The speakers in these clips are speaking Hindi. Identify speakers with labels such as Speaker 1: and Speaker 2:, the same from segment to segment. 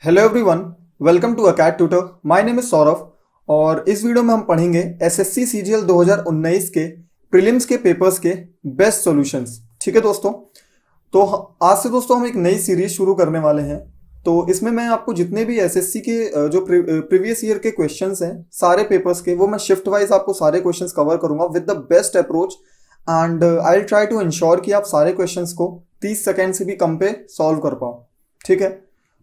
Speaker 1: Hello everyone, welcome to Acad tutor. My name is Saurabh और इस वीडियो में हम पढ़ेंगे एसएससी सीजीएल 2019 के प्रीलिम्स के पेपर्स के बेस्ट सॉल्यूशंस। ठीक है दोस्तों, तो आज से दोस्तों हम एक नई सीरीज शुरू करने वाले हैं। तो इसमें मैं आपको जितने भी एसएससी के जो प्रीवियस ईयर के क्वेश्चंस हैं सारे पेपर्स के, वो मैं शिफ्ट वाइज आपको सारे क्वेश्चंस कवर करूंगा with the best approach and I will try to ensure कि आप सारे क्वेश्चंस को 30 सेकेंड से भी कम पे सॉल्व कर पाओ। ठीक है,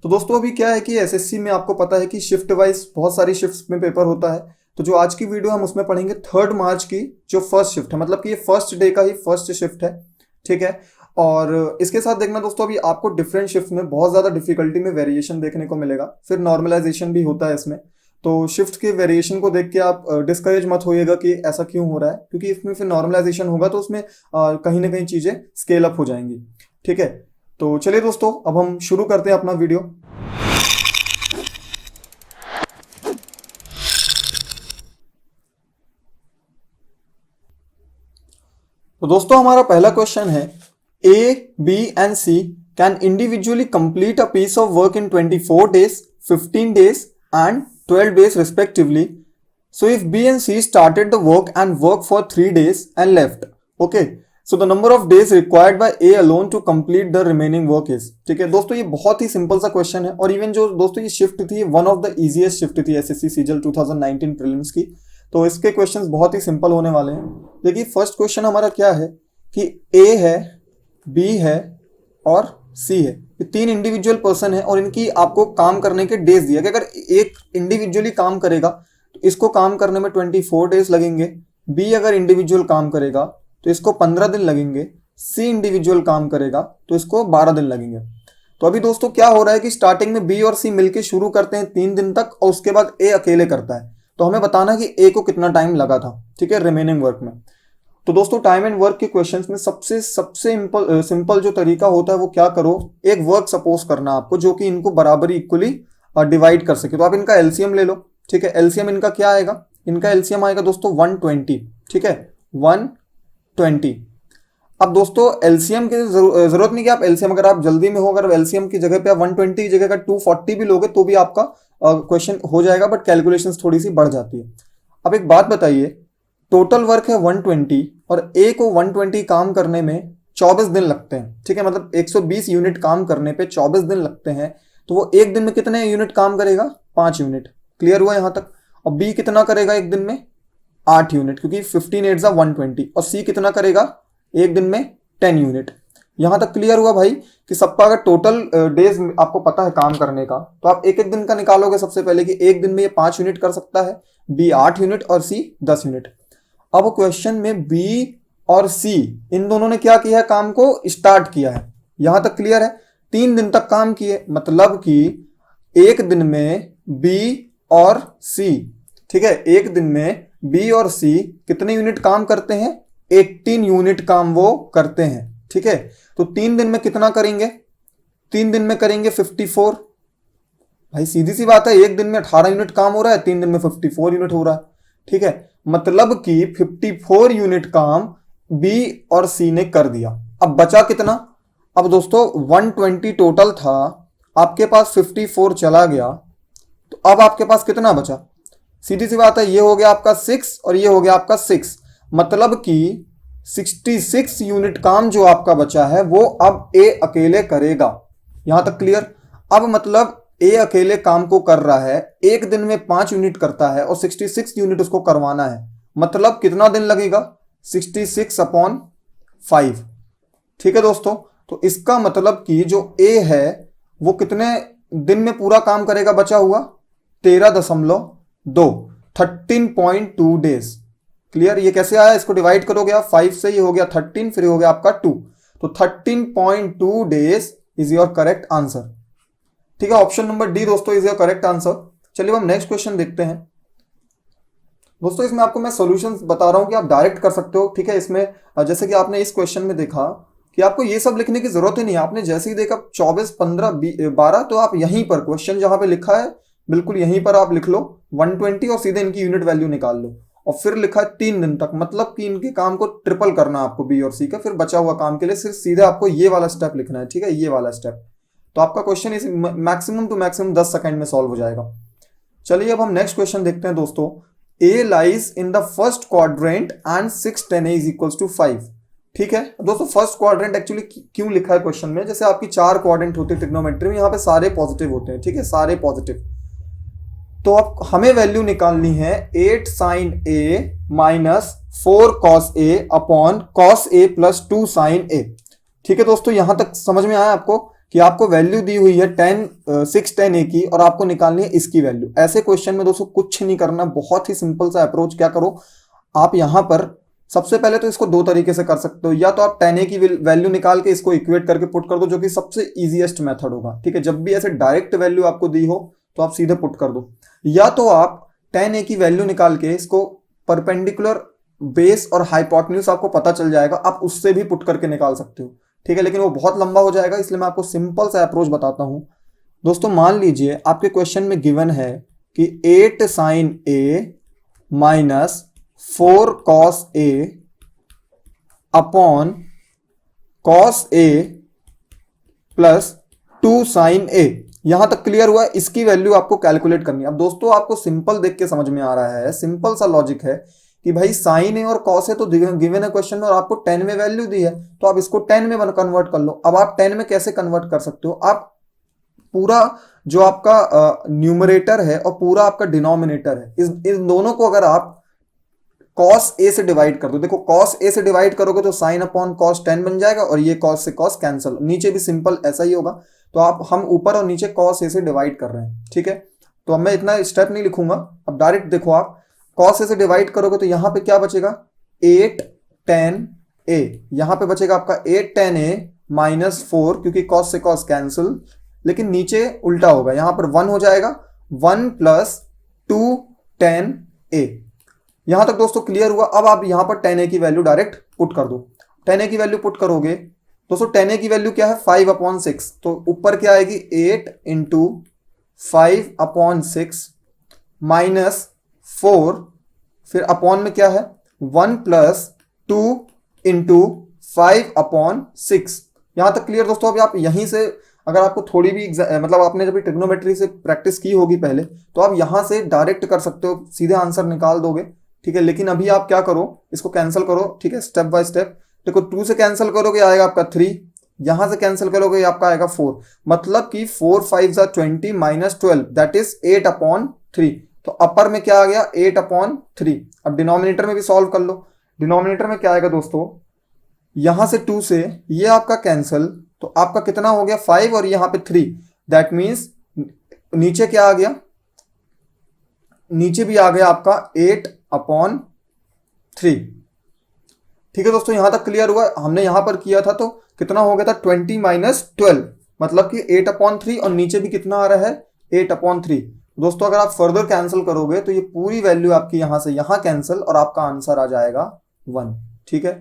Speaker 1: तो दोस्तों अभी क्या है कि एसएससी में आपको पता है कि शिफ्ट वाइज बहुत सारी शिफ्ट्स में पेपर होता है। तो जो आज की वीडियो हम उसमें पढ़ेंगे 3 मार्च की जो फर्स्ट शिफ्ट है, मतलब कि ये फर्स्ट डे का ही फर्स्ट शिफ्ट है। ठीक है, और इसके साथ देखना दोस्तों, अभी आपको डिफरेंट शिफ्ट में बहुत ज़्यादा डिफिकल्टी में वेरिएशन देखने को मिलेगा, फिर नॉर्मलाइजेशन भी होता है इसमें। तो शिफ्ट के वेरिएशन को देख के आप डिस्करेज मत होइएगा कि ऐसा क्यों हो रहा है, क्योंकि इसमें फिर नॉर्मलाइजेशन होगा तो उसमें कहीं ना कहीं चीज़ें स्केल अप हो जाएंगी। ठीक है, तो चलिए दोस्तों अब हम शुरू करते हैं अपना वीडियो। तो दोस्तों हमारा पहला क्वेश्चन है, A B and C can individually complete a piece of work in 24 days, 15 days and 12 days respectively. So if B and C started the work and worked for 3 days and left, okay, so the number of days required by A alone to complete the remaining work is। ठीक है दोस्तों, ये बहुत ही सिंपल सा क्वेश्चन है और इवन जो दोस्तों ये शिफ्ट थी, one of the easiest shift थी एसएससी सीजीएल 2019 प्रीलिम्स की। तो इसके क्वेश्चंस बहुत ही सिंपल होने वाले हैं। देखिए फर्स्ट क्वेश्चन हमारा क्या है कि ए है, बी है और सी है। ये 3 इंडिविजुअल पर्सन है और इनकी आपको काम करने के डेज दिया कि अगर एक इंडिविजुअली काम करेगा तो इसको काम करने में 24 डेज लगेंगे, बी अगर इंडिविजुअल काम करेगा तो इसको 15 दिन लगेंगे, सी इंडिविजुअल काम करेगा तो इसको 12 दिन लगेंगे। तो अभी दोस्तों क्या हो रहा है कि स्टार्टिंग में बी और सी मिलके शुरू करते हैं 3 दिन तक और उसके बाद ए अकेले करता है। तो हमें बताना कि ए को कितना टाइम लगा था, ठीक है, रिमेनिंग वर्क में। तो दोस्तों टाइम एंड वर्क के क्वेश्चंस में सबसे सिंपल जो तरीका होता है वो क्या करो, एक वर्क सपोज करना आपको जो कि इनको बराबरी इक्वली डिवाइड कर सके। तो आप इनका एलसीएम ले लो। ठीक है, एलसीएम इनका क्या आएगा, इनका एलसीएम आएगा दोस्तों 120। ठीक है, 120। अब दोस्तों एलसीएम की जरूरत नहीं कि आप एलसीएम, अगर आप जल्दी में हो, अगर एलसीएम की जगह पे आप 120 की जगह का 240 भी लोगे तो भी आपका क्वेश्चन हो जाएगा, बट कैलकुलेशंस थोड़ी सी बढ़ जाती है। अब एक बात बताइए, टोटल वर्क है 120 और ए को 120 काम करने में 24 दिन लगते हैं। ठीक है, मतलब 120 यूनिट काम करने पे 24 दिन लगते हैं। तो वो एक दिन में कितने यूनिट काम करेगा, 5 यूनिट। क्लियर हुआ यहां तक। और बी कितना करेगा एक दिन में, 8 यूनिट, क्योंकि 15 8 120। और सी कितना करेगा एक दिन में, 10 यूनिट। यहां तक क्लियर हुआ भाई कि सबका अगर टोटल डेज आपको पता है काम करने का, तो आप एक एक दिन का निकालोगे सबसे पहले कि एक दिन में ये 5 यूनिट कर सकता है, बी 8 यूनिट और सी 10 यूनिट। अब क्वेश्चन में बी और सी इन दोनों ने क्या किया है, काम को स्टार्ट किया है। यहां तक क्लियर है, 3 दिन तक काम किए, मतलब कि एक दिन में बी और सी, ठीक है, एक दिन में बी और सी कितने यूनिट काम करते हैं, 18 यूनिट काम वो करते हैं। ठीक है, तो 3 दिन में कितना करेंगे, 3 दिन में करेंगे 54। भाई सीधी सी बात है, एक दिन में 18 यूनिट काम हो रहा है, 3 दिन में 54 यूनिट हो रहा है। ठीक है, मतलब कि 54 यूनिट काम बी और सी ने कर दिया। अब बचा कितना, अब दोस्तों 120 टोटल था, आपके पास 54 चला गया, तो अब आपके पास कितना बचा, सीधी सी बात है, ये हो गया आपका 6 और ये हो गया आपका 6, मतलब कि 66 यूनिट काम जो आपका बचा है वो अब ए अकेले करेगा। यहां तक क्लियर। अब मतलब ए अकेले काम को कर रहा है, एक दिन में 5 यूनिट करता है और 66 यूनिट उसको करवाना है, मतलब कितना दिन लगेगा, 66/5। ठीक है दोस्तों, तो इसका मतलब कि जो ए है वो कितने दिन में पूरा काम करेगा बचा हुआ, 13.2, 13.2 डेज। क्लियर, ये कैसे आया, इसको डिवाइड करोगे आप 5 से, ये हो गया 13, फिर हो गया आपका 2, तो 13.2 days is your correct answer. ठीक है, ऑप्शन नंबर डी दोस्तों इज योर करेक्ट आंसर। चलिए हम नेक्स्ट क्वेश्चन देखते हैं। दोस्तों इसमें आपको मैं सॉल्यूशंस बता रहा हूं कि आप डायरेक्ट कर सकते हो। ठीक है, इसमें जैसे कि आपने इस क्वेश्चन में देखा कि आपको ये सब लिखने की जरूरत ही नहीं है। आपने जैसे ही देखा 24 15 12, तो आप यहीं पर क्वेश्चन जहां पे लिखा है बिल्कुल यहीं पर आप लिख लो 120 और सीधे इनकी यूनिट वैल्यू निकाल लो। और फिर लिखा है 3 दिन तक, मतलब कि इनके काम को ट्रिपल करना आपको बी और सी का, फिर बचा हुआ काम के लिए सिर्फ सीधे आपको ये वाला स्टेप लिखना है। ठीक है, ये वाला स्टेप। तो आपका क्वेश्चन इस मैक्सिमम टू मैक्सिमम 10 सेकंड में सॉल्व हो जाएगा। चलिए अब हम नेक्स्ट क्वेश्चन देखते हैं दोस्तों। A lies in the first quadrant and 6 10 is equals to 5। ठीक है दोस्तों, फर्स्ट क्वाड्रेंट एक्चुअली क्यों लिखा है क्वेश्चन में, जैसे आपकी 4 क्वाड्रेंट होते हैं ट्रिग्नोमेट्री में, यहाँ पे सारे पॉजिटिव होते हैं, ठीक है, सारे पॉजिटिव। तो अब हमें वैल्यू निकालनी है 8 sin a minus 4 cos a upon cos a plus 2 sin a। ठीक है दोस्तों, यहां तक समझ में आया आपको कि आपको वैल्यू दी हुई है 6 10 a की और आपको निकालनी है इसकी वैल्यू। ऐसे क्वेश्चन में दोस्तों कुछ नहीं करना, बहुत ही सिंपल सा अप्रोच। क्या करो आप यहां पर, सबसे पहले तो इसको 2 तरीके से कर सकते हो, या तो आप 10 a की वैल्यू निकाल के इसको इक्वेट करके पुट कर दो, जो कि सबसे इजीएस्ट मेथड होगा। ठीक है, जब भी ऐसे डायरेक्ट वैल्यू आपको दी हो तो आप सीधे पुट कर दो, या तो आप 10 a की वैल्यू निकाल के इसको परपेंडिकुलर बेस और हाइपोटेन्यूज आपको पता चल जाएगा, आप उससे भी पुट करके निकाल सकते हो। ठीक है, लेकिन वो बहुत लंबा हो जाएगा, इसलिए मैं आपको सिंपल सा अप्रोच बताता हूं। दोस्तों मान लीजिए आपके क्वेश्चन में गिवन है कि 8 sin a minus 4 cos a upon cos a plus 2 sin a। यहां तक क्लियर हुआ? इसकी वैल्यू आपको कैलकुलेट करनी है। अब दोस्तों आपको सिंपल देख के समझ में आ रहा है, सिंपल सा लॉजिक है कि भाई साइन ए और कॉस ए तो गिवन है क्वेश्चन में और आपको 10 में वैल्यू दी है, तो आप इसको 10 में कन्वर्ट कर लो। अब आप 10 में कैसे कन्वर्ट कर सकते हो, आप पूरा जो आपका न्यूमरेटर है और पूरा आपका डिनोमिनेटर है, इस दोनों को अगर आप cos a से डिवाइड कर दो, देखो cos a से डिवाइड करोगे तो sin अपॉन cos 10 बन जाएगा और ये cos से cos कैंसिल, नीचे भी सिंपल ऐसा ही होगा। तो हम ऊपर और नीचे cos a से डिवाइड कर रहे हैं। ठीक है, तो अब मैं इतना स्टेप नहीं लिखूंगा, अब डायरेक्ट देखो आप cos a से डिवाइड करोगे तो यहां पे क्या बचेगा 8 10 a, यहां पे बचेगा आपका 8 10 a माइनस 4, क्योंकि cos से cos कैंसिल, लेकिन नीचे उल्टा होगा, यहां पर 1 हो जाएगा, 1 प्लस 2 10 a। यहां तक दोस्तों क्लियर हुआ? अब आप यहां पर 10 a की वैल्यू डायरेक्ट पुट कर दो। 10 a की वैल्यू पुट करोगे दोस्तों, 10 a की वैल्यू क्या है 5 अपॉन 6, तो ऊपर क्या आएगी 8 इंटू 5 अपॉन 6 माइनस 4, फिर अपॉन में क्या है 1 प्लस 2 इंटू 5 अपॉन 6। यहां तक क्लियर दोस्तों? अभी आप यहीं से अगर आपको थोड़ी भी मतलब आपने जब ट्रिग्नोमेट्री से प्रैक्टिस की होगी पहले, तो आप यहां से डायरेक्ट कर सकते हो, सीधे आंसर निकाल दोगे। ठीक है, लेकिन अभी आप क्या करो, इसको कैंसिल करो। ठीक है, स्टेप बाय स्टेप देखो, 2 से कैंसिल करोगे आएगा आपका 3, यहां से कैंसिल करोगे आपका आएगा 4, मतलब कि 4 5 20 माइनस 12 दैट इज 8 अपॉन 3। तो अपर में क्या आ गया 8 अपॉन 3। अब डिनोमिनेटर में भी सॉल्व कर लो, डिनोमिनेटर में क्या आएगा दोस्तों, यहां से 2 से ये आपका कैंसिल, तो आपका कितना हो गया 5 और यहां पे 3, दैट मीन्स नीचे क्या आ गया, नीचे भी आ गया आपका 8 अपॉन 3। ठीक है दोस्तों, यहां तक क्लियर हुआ? हमने यहां पर किया था तो कितना हो गया था 20 माइनस 12, मतलब कि 8 अपॉन 3, और नीचे भी कितना आ रहा है 8 अपॉन 3। दोस्तों अगर आप फर्दर कैंसिल करोगे तो ये पूरी वैल्यू आपकी यहां से यहां कैंसिल और आपका आंसर आ जाएगा 1। ठीक है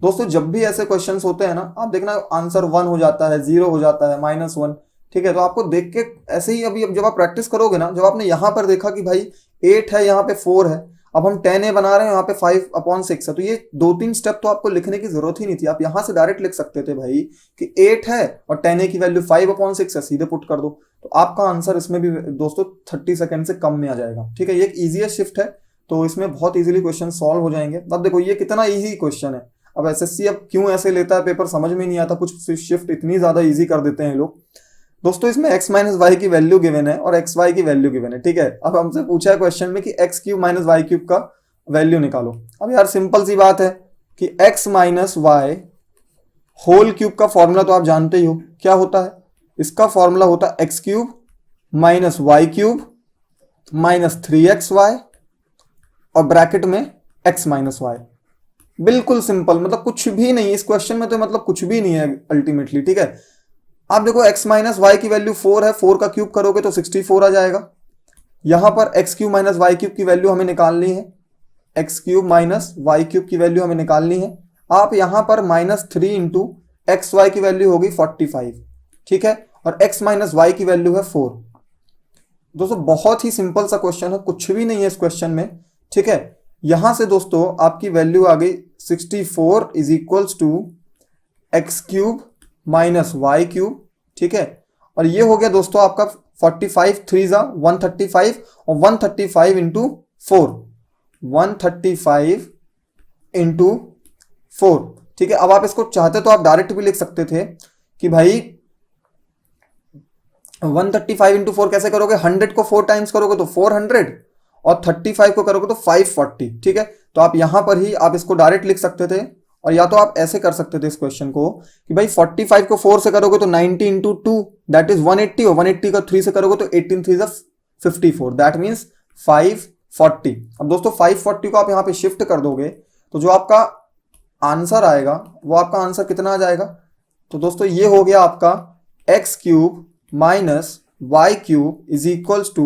Speaker 1: दोस्तों, जब भी ऐसे क्वेश्चंस होते हैं ना, आप देखना आंसर 1 हो जाता है, 0 हो जाता है, -1। ठीक है, तो आपको देख के ऐसे ही अभी जब आप प्रैक्टिस करोगे ना, जब आपने यहां पर देखा कि भाई 8 है, यहाँ पे 4 है, अब हम 10 a बना रहे हैं, यहाँ पे 5 अपॉन 6 है, तो ये 2-3 स्टेप तो आपको लिखने की जरूरत ही नहीं थी, आप यहां से डायरेक्ट लिख सकते थे भाई कि 8 है और 10 a की वैल्यू 5 अपॉन 6 है, सीधे पुट कर दो, तो आपका आंसर इसमें भी दोस्तों 30 सेकंड से कम में आ जाएगा। ठीक है, ये एक ईजीएस्ट शिफ्ट है, तो इसमें बहुत इजीली क्वेश्चन सॉल्व हो जाएंगे। अब देखो ये कितना ईजी क्वेश्चन है। अब एसएससी अब क्यों ऐसे लेता है पेपर समझ में नहीं आता, कुछ शिफ्ट इतनी ज्यादा इजी कर देते हैं लोग। दोस्तों इसमें x माइनस वाई की वैल्यू गिवन है और एक्स वाई की वैल्यू गिवन है। ठीक है, अब हमसे पूछा है क्वेश्चन में कि X cube minus Y cube का वैल्यू निकालो। अब यार सिंपल सी बात है कि x minus Y whole cube का फॉर्मूला तो आप जानते ही हो क्या होता है। इसका फॉर्मूला होता है X cube minus Y cube minus 3xy और ब्रैकेट में x माइनस वाई। बिल्कुल सिंपल, मतलब कुछ भी नहीं इस क्वेश्चन में, तो मतलब कुछ भी नहीं है अल्टीमेटली। ठीक है, आप देखो x माइनस वाई की वैल्यू 4 है, 4 का क्यूब करोगे तो 64 आ जाएगा। यहां पर x cube minus Y cube की वैल्यू हमें निकालनी है, x cube minus Y cube की वैल्यू हमें निकालनी है। आप यहां पर -3 इंटू एक्स वाई की वैल्यू होगी 45। ठीक है, और x माइनस वाई की वैल्यू है 4। दोस्तों बहुत ही सिंपल सा क्वेश्चन है, कुछ भी नहीं है इस क्वेश्चन में। ठीक है, यहां से दोस्तों आपकी वैल्यू आ गई 64 is equals to X cube minus Y cube. ठीक है, और ये हो गया दोस्तों आपका 45 3 जा 135 और 135 इंटू 4, 135 इंटू 4। ठीक है, अब आप इसको चाहते तो आप डायरेक्ट भी लिख सकते थे कि भाई 135 इंटू 4 कैसे करोगे, 100 को 4 टाइम्स करोगे तो 400 और 35 को करोगे तो 540। ठीक है, तो आप यहां पर ही आप इसको डायरेक्ट लिख सकते थे, और या तो आप ऐसे कर सकते थे इस क्वेश्चन को कि भाई 45 को 4 से करोगे तो 90 इंटू 2 दैट इज 180, और 180 का 3 से करोगे तो 18 3 54, दैट मीन्स 540। अब दोस्तों 540 को आप यहाँ पे शिफ्ट कर दोगे तो जो आपका आंसर आएगा वो आपका आंसर कितना आ जाएगा, तो दोस्तों ये हो गया आपका X cube minus Y cube is equals to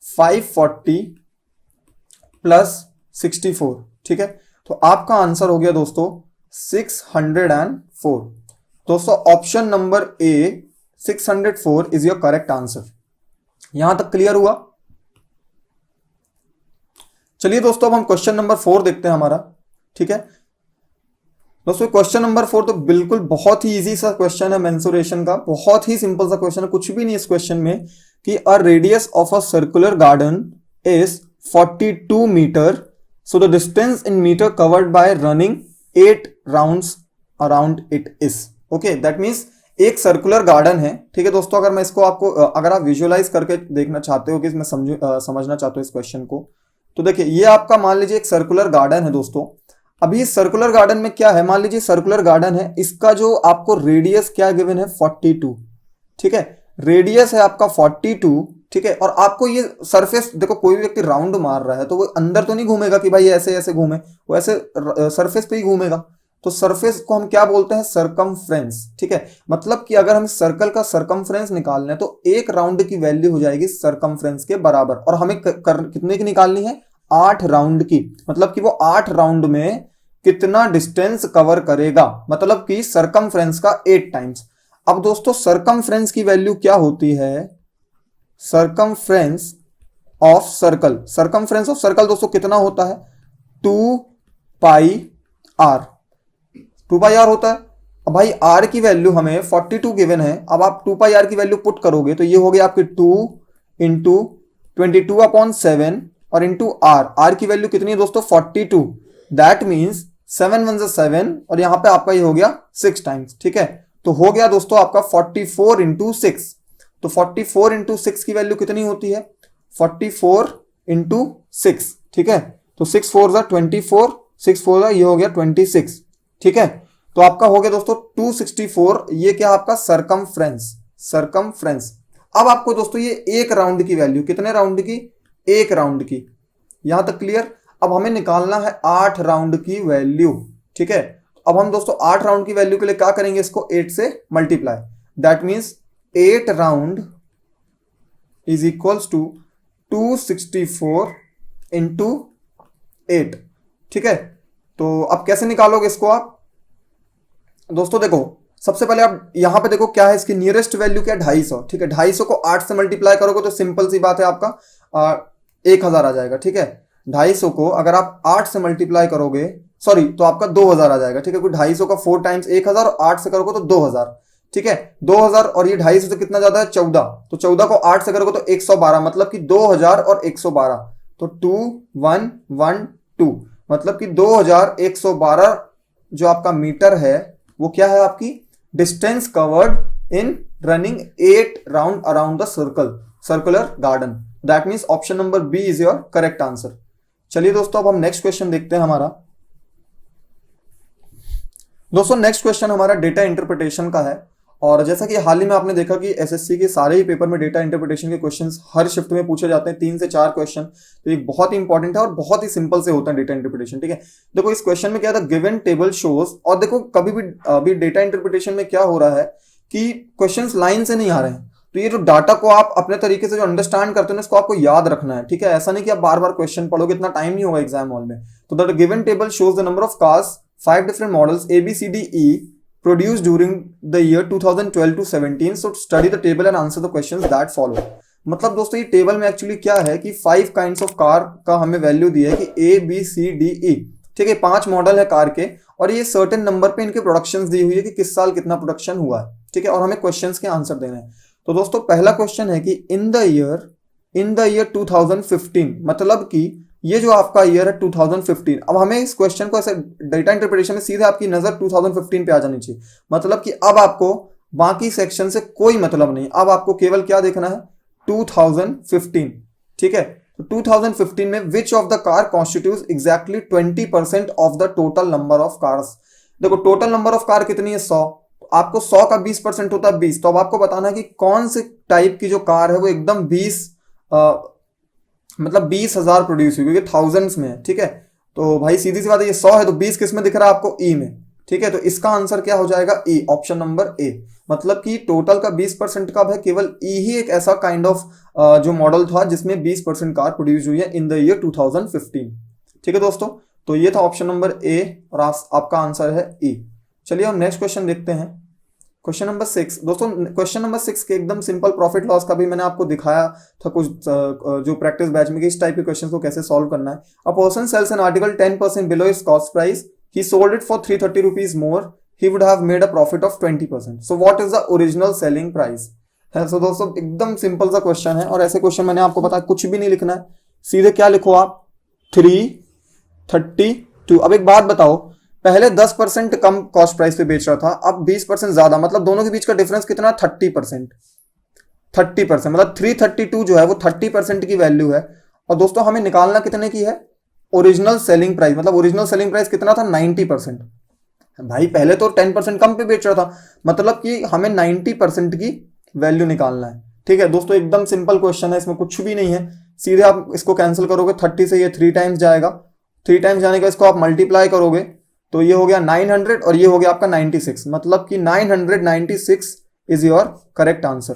Speaker 1: 540 plus 64। ठीक है, तो आपका आंसर हो गया दोस्तों 604। दोस्तों option number A 604 is your correct answer. यहां तक क्लियर हुआ। चलिए दोस्तों अब हम क्वेश्चन नंबर 4 देखते हैं हमारा। ठीक है दोस्तों, क्वेश्चन नंबर 4 तो बिल्कुल बहुत ही इजी सा क्वेश्चन है मेंसुरेशन का, बहुत ही सिंपल सा क्वेश्चन है, कुछ भी नहीं इस क्वेश्चन में कि a radius of a circular garden is 42 metre, so the distance in metre covered by running 8 rounds around it is. Okay, that means एक सर्कुलर गार्डन है। ठीक है दोस्तों, अगर मैं इसको आपको अगर आप विजुअलाइज करके देखना चाहते हो कि मैं समझना चाहते हो इस क्वेश्चन को, तो देखिए ये आपका मान लीजिए एक सर्कुलर गार्डन है दोस्तों। अभी सर्कुलर गार्डन में क्या है, मान लीजिए सर्कुलर गार्डन है, इसका जो आपको रेडियस क्या गिवन है 42। ठीक है, रेडियस है आपका 42। ठीक है, और आपको ये सरफेस देखो, कोई भी व्यक्ति राउंड मार रहा है तो वो अंदर तो नहीं घूमेगा कि भाई ऐसे ऐसे घूमे, वो ऐसे सरफेस पे ही घूमेगा। तो सरफेस को हम क्या बोलते हैं, सरकमफ्रेंस। ठीक है, मतलब कि अगर हम सर्कल का सरकमफ्रेंस निकाल लें तो एक राउंड की वैल्यू हो जाएगी सरकमफ्रेंस के बराबर, और हमें कितने की निकालनी है, 8 राउंड की। मतलब कि वो 8 राउंड में कितना डिस्टेंस कवर करेगा, मतलब कि सरकमफ्रेंस का 8 टाइम्स। अब दोस्तों सरकमफ्रेंस की वैल्यू क्या होती है, circumference of circle, circumference of circle दोस्तों कितना होता है, 2 पाई आर, 2 पाई आर होता है। अब भाई आर की वैल्यू हमें 42 गिवन है, अब आप 2 पाई आर की वैल्यू पुट करोगे तो ये हो गया आपके 2 इंटू 22/7 और इंटू आर, आर की वैल्यू कितनी है दोस्तों 42, दैट मीन्स 7 1 7 और यहां पे आपका ये हो गया 6 टाइम्स। ठीक है, तो हो गया दोस्तों आपका 44 इंटू 6। तो 44 इंटू 6 की वैल्यू कितनी होती है, 44 इंटू 6। ठीक है, तो 6 4 जा 24, 6 4 जा ये हो गया 26। ठीक है, तो आपका हो गया दोस्तों 264, ये क्या आपका सरकमफ्रेंस, सरकमफ्रेंस। अब आपको दोस्तों ये एक राउंड की वैल्यू, कितने राउंड की, एक राउंड की, यहां तक क्लियर। अब हमें निकालना है 8 राउंड की वैल्यू। ठीक है, अब हम दोस्तों 8 राउंड की वैल्यू के लिए क्या करेंगे, इसको 8 से multiply, that means 8 round is equals to 264 into 8। ठीक है, तो अब कैसे निकालोगे इसको आप, दोस्तों देखो सबसे पहले आप यहां पे देखो क्या है, इसकी नियरेस्ट वैल्यू क्या है 250। ठीक है, 250 को 8 से मल्टीप्लाई करोगे तो सिंपल सी बात है आपका 1000 आ जाएगा। ठीक है, 250 को अगर आप 8 से मल्टीप्लाई करोगे, सॉरी, तो आपका 2000 आ जाएगा। ठीक है, 250 का 4 टाइम्स 1000 और 8 से करोगे तो 2000। ठीक है, 2000 और ये 250 से कितना ज्यादा है 14, तो 14 को 8 से करोगे तो 112, मतलब कि 2000 और 112, तो 2112, मतलब कि 2112 जो आपका मीटर है वो क्या है, आपकी distance covered in running 8 round around the circle, circular garden. That means option number B is your correct answer. चलिए दोस्तों अब हम नेक्स्ट क्वेश्चन देखते हैं हमारा। दोस्तों नेक्स्ट क्वेश्चन हमारा डेटा इंटरप्रिटेशन का है, और जैसा कि हाल ही में आपने देखा कि एसएससी के सारे ही पेपर में डेटा इंटरप्रिटेशन के क्वेश्चंस हर शिफ्ट में पूछे जाते हैं, 3 से 4 क्वेश्चन। तो एक बहुत ही इंपॉर्टेंट है और बहुत ही सिंपल से होता है डेटा इंटरप्रिटेशन। ठीक है, देखो इस क्वेश्चन में क्या था, गिवन टेबल शोज, और देखो कभी भी अभी डेटा इंटरप्रिटेशन में क्या हो रहा है कि क्वेश्चंस लाइन से नहीं आ रहे हैं, तो ये जो डाटा को आप अपने तरीके से जो अंडरस्टैंड करते हैं इसको आपको याद रखना है। ठीक है, ऐसा नहीं कि आप बार बार क्वेश्चन पढ़ोगे, इतना टाइम नहीं होगा एग्जाम हॉल में। तो the given table shows the number of cars 5 different models ABCDE produced during the year 2012 to 17, so study the table and answer the questions that follow। मतलब दोस्तों ये टेबल में एक्चुअली क्या है कि 5 काइंड्स ऑफ कार का हमें वैल्यू दिया है कि ABCDE। ठीक है, 5 मॉडल है कार के, और ये सर्टेन नंबर पे इनके प्रोडक्शन दी हुई है कि किस साल कितना प्रोडक्शन हुआ है। ठीक है, और हमें क्वेश्चंस के आंसर देने हैं। तो दोस्तों पहला क्वेश्चन है कि इन द ईयर 2015, मतलब कि ये जो आपका ईयर है 2015। अब हमें इस क्वेश्चन को ऐसे डेटा इंटरप्रिटेशन में सीधे आपकी नजर 2015 पे आ जानी चाहिए, मतलब कि अब आपको बाकी सेक्शन से कोई मतलब नहीं, अब आपको केवल क्या देखना है 2015। ठीक है, तो 2015 में which of the car constitute exactly 20% of the total number of cars. देखो टोटल नंबर ऑफ कार कितनी है 100, आपको 100 का 20% होता है 20, तो अब आपको बताना है कि कौन से टाइप की जो कार है वो एकदम 20 मतलब 20,000 प्रोड्यूस हुई, क्योंकि थाउजेंड्स में है। ठीक है, तो भाई सीधी सी बात है, ये 100 है तो 20 किस में दिख रहा है आपको, ई में। ठीक है, तो इसका आंसर क्या हो जाएगा, ई, ऑप्शन नंबर ए। मतलब कि टोटल का 20% का है, केवल ई ही एक ऐसा काइंड ऑफ जो मॉडल था जिसमें 20% कार प्रोड्यूस हुई है इन द ईयर 2015। ठीक है दोस्तों, तो ये था ऑप्शन नंबर ए और आपका आंसर है ई। चलिए हम नेक्स्ट क्वेश्चन देखते हैं, क्वेश्चन नंबर 6। दोस्तों क्वेश्चन नंबर 6 के एकदम सिंपल प्रॉफिट लॉस का भी मैंने आपको दिखाया था कुछ जो प्रैक्टिस बैच में कि इस टाइप के क्वेश्चन को कैसे सॉल्व करना है। A person sells an article 10% below its cost price, he sold it for 330 rupees more, he would have made a profit of 20%. So what is the original selling price? है so दोस्तों एकदम सिंपल सा क्वेश्चन है, और ऐसे क्वेश्चन मैंने आपको बताया कुछ भी नहीं लिखना है, सीधे क्या लिखो आप 332। अब एक बात बताओ, पहले 10% कम कॉस्ट प्राइस पे बेच रहा था, अब 20% ज्यादा, मतलब दोनों के बीच का डिफरेंस कितना 30%। 30% मतलब 332 जो है वो 30% की वैल्यू है। और दोस्तों हमें निकालना कितने की है, ओरिजिनल सेलिंग प्राइस, मतलब ओरिजिनल सेलिंग प्राइस कितना था 90%। भाई पहले तो 10% कम पे बेच रहा था, मतलब कि हमें 90% की वैल्यू निकालना है। ठीक है दोस्तों, एकदम सिंपल क्वेश्चन है, इसमें कुछ भी नहीं है, सीधे आप इसको कैंसिल करोगे, 30 से ये 3 टाइम्स जाएगा, 3 टाइम्स जाने का इसको आप मल्टीप्लाई करोगे तो ये हो गया 900 और ये हो गया आपका 96, मतलब कि 996 इज योर करेक्ट आंसर।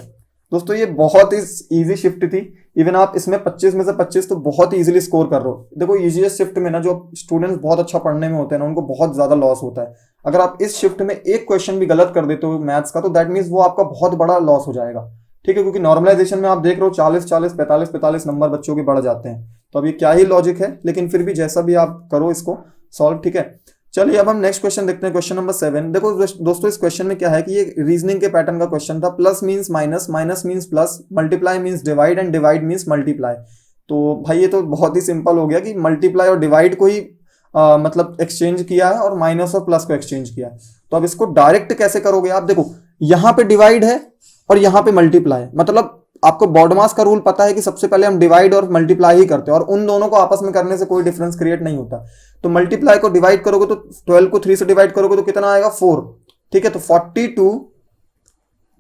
Speaker 1: दोस्तों ये बहुत ही इजी शिफ्ट थी, इवन आप इसमें 25 में से 25 तो बहुत ही इजीली स्कोर कर रहे हो। देखो इजीएस्ट शिफ्ट में ना जो स्टूडेंट्स बहुत अच्छा पढ़ने में होते हैं ना उनको बहुत ज्यादा लॉस होता है। अगर आप इस शिफ्ट में एक क्वेश्चन भी गलत कर देते हो मैथ्स का तो दैट मीन्स वो आपका बहुत बड़ा लॉस हो जाएगा। ठीक है, क्योंकि नॉर्मलाइजेशन में आप देख रहे हो 40-40, 45-45 नंबर बच्चों के बढ़ जाते हैं, तो अब ये क्या ही लॉजिक है, लेकिन फिर भी जैसा भी आप करो इसको सॉल्व। ठीक है, चलिए अब हम नेक्स्ट क्वेश्चन देखते हैं, क्वेश्चन नंबर 7। देखो दोस्तों इस क्वेश्चन में क्या है कि ये रीजनिंग के पैटर्न का क्वेश्चन था, plus means minus, minus means plus, multiply means divide and divide means multiply. तो भाई ये तो बहुत ही सिंपल हो गया कि मल्टीप्लाई और डिवाइड को ही मतलब एक्सचेंज किया है और माइनस और प्लस को एक्सचेंज किया है। तो अब इसको डायरेक्ट कैसे करोगे आप, देखो यहाँ पे डिवाइड है और यहाँ पे मल्टीप्लाई, मतलब आपको बॉडमास का रूल पता है कि सबसे पहले हम डिवाइड और मल्टीप्लाई ही करते हैं और उन दोनों को आपस में करने से कोई डिफरेंस क्रिएट नहीं होता। तो मल्टीप्लाई को डिवाइड करोगे तो 12 को 3 से डिवाइड करोगे तो कितना आएगा 4। ठीक है, तो 42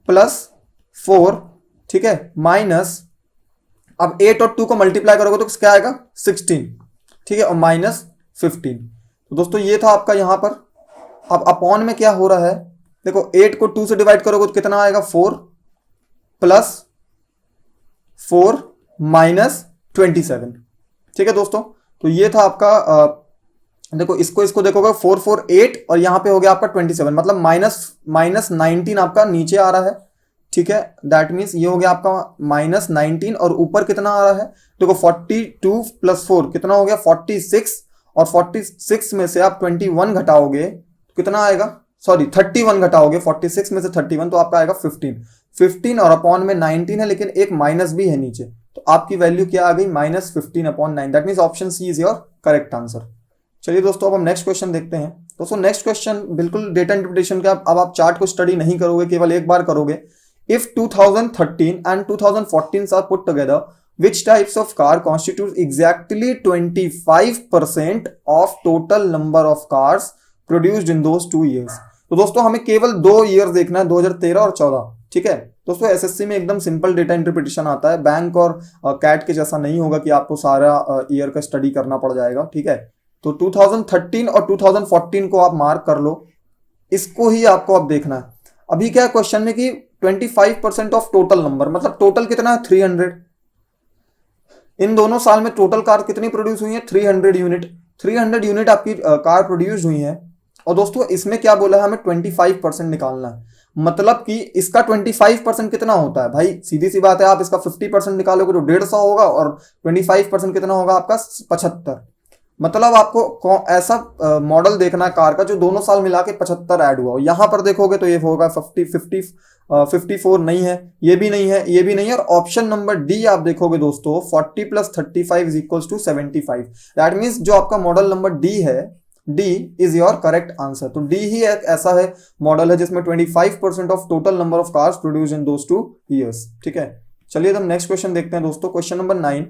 Speaker 1: प्लस 4, ठीक है, माइनस अब 8 और 2 को मल्टीप्लाई करोगे तो क्या आएगा 16, ठीक है, और माइनस 15। तो दोस्तों ये था आपका यहां पर। अब अपॉन में क्या हो रहा है, देखो 8 को 2 से डिवाइड करोगे तो कितना आएगा 4 प्लस 4 माइनस 27। ठीक है दोस्तों, तो ये था आपका देखो इसको देखोगे 4 4 8 और यहां पे हो गया आपका 27, मतलब माइनस 19 आपका नीचे आ रहा है। ठीक है, दैट मीन्स ये हो गया आपका माइनस 19 और ऊपर कितना आ रहा है, देखो 42 प्लस 4 कितना हो गया 46, और 46 में से आप 21 घटाओगे तो कितना आएगा, सॉरी 31 घटाओगे 46 में से 31 तो आपका आएगा 15 और अपॉन में 19 है लेकिन एक माइनस भी है नीचे, तो आपकी वैल्यू क्या आ गई -15/9। That means option C is your correct answer. चलिए दोस्तों अब हम नेक्स्ट क्वेश्चन देखते हैं। दोस्तों नेक्स्ट क्वेश्चन बिल्कुल डेटा इंटरप्रिटेशन का, अब आप चार्ट को स्टडी नहीं करोगे, केवल एक बार करोगे। If 2013 and 2014 are put together, which types of car constitute exactly 25% of total number of cars produced in those 2 years? तो दोस्तों हमें केवल 2 ईयर देखना है, 2013 और 14। ठीक है दोस्तों, एसएससी में एकदम सिंपल डेटा इंटरप्रिटेशन आता है, बैंक और कैट के जैसा नहीं होगा कि आपको सारा ईयर का स्टडी करना पड़ जाएगा। ठीक है, तो 2013 और 2014 को आप मार्क कर लो, इसको ही आपको अब देखना है। अभी क्या क्वेश्चन में कि 25% ऑफ टोटल नंबर, मतलब टोटल कितना है 300। इन दोनों साल में टोटल कार कितनी प्रोड्यूस हुई है 300 यूनिट। 300 यूनिट आपकी कार प्रोड्यूस हुई है, और दोस्तों इसमें क्या बोला है हमें 25% निकालना है, मतलब कि इसका 25% कितना होता है भाई, सीधी सी बात है, आप इसका 50% निकालोगे तो 150 होगा और 25% कितना होगा आपका 75, मतलब आपको ऐसा मॉडल देखना है कार का जो दोनों साल मिला के 75 ऐड हुआ हो। यहां पर देखोगे तो ये होगा 54 नहीं है, ये भी नहीं है, ये भी नहीं है। और ऑप्शन नंबर डी आप देखोगे दोस्तों 40 + 35 is equals to 75। That means जो आपका मॉडल नंबर डी है, D is your correct answer. तो डी ही एक ऐसा है मॉडल है जिसमें 25% of total number of cars produce in those 2 years. ठीक है, चलिए हम नेक्स्ट क्वेश्चन देखते हैं दोस्तों। Question number 9।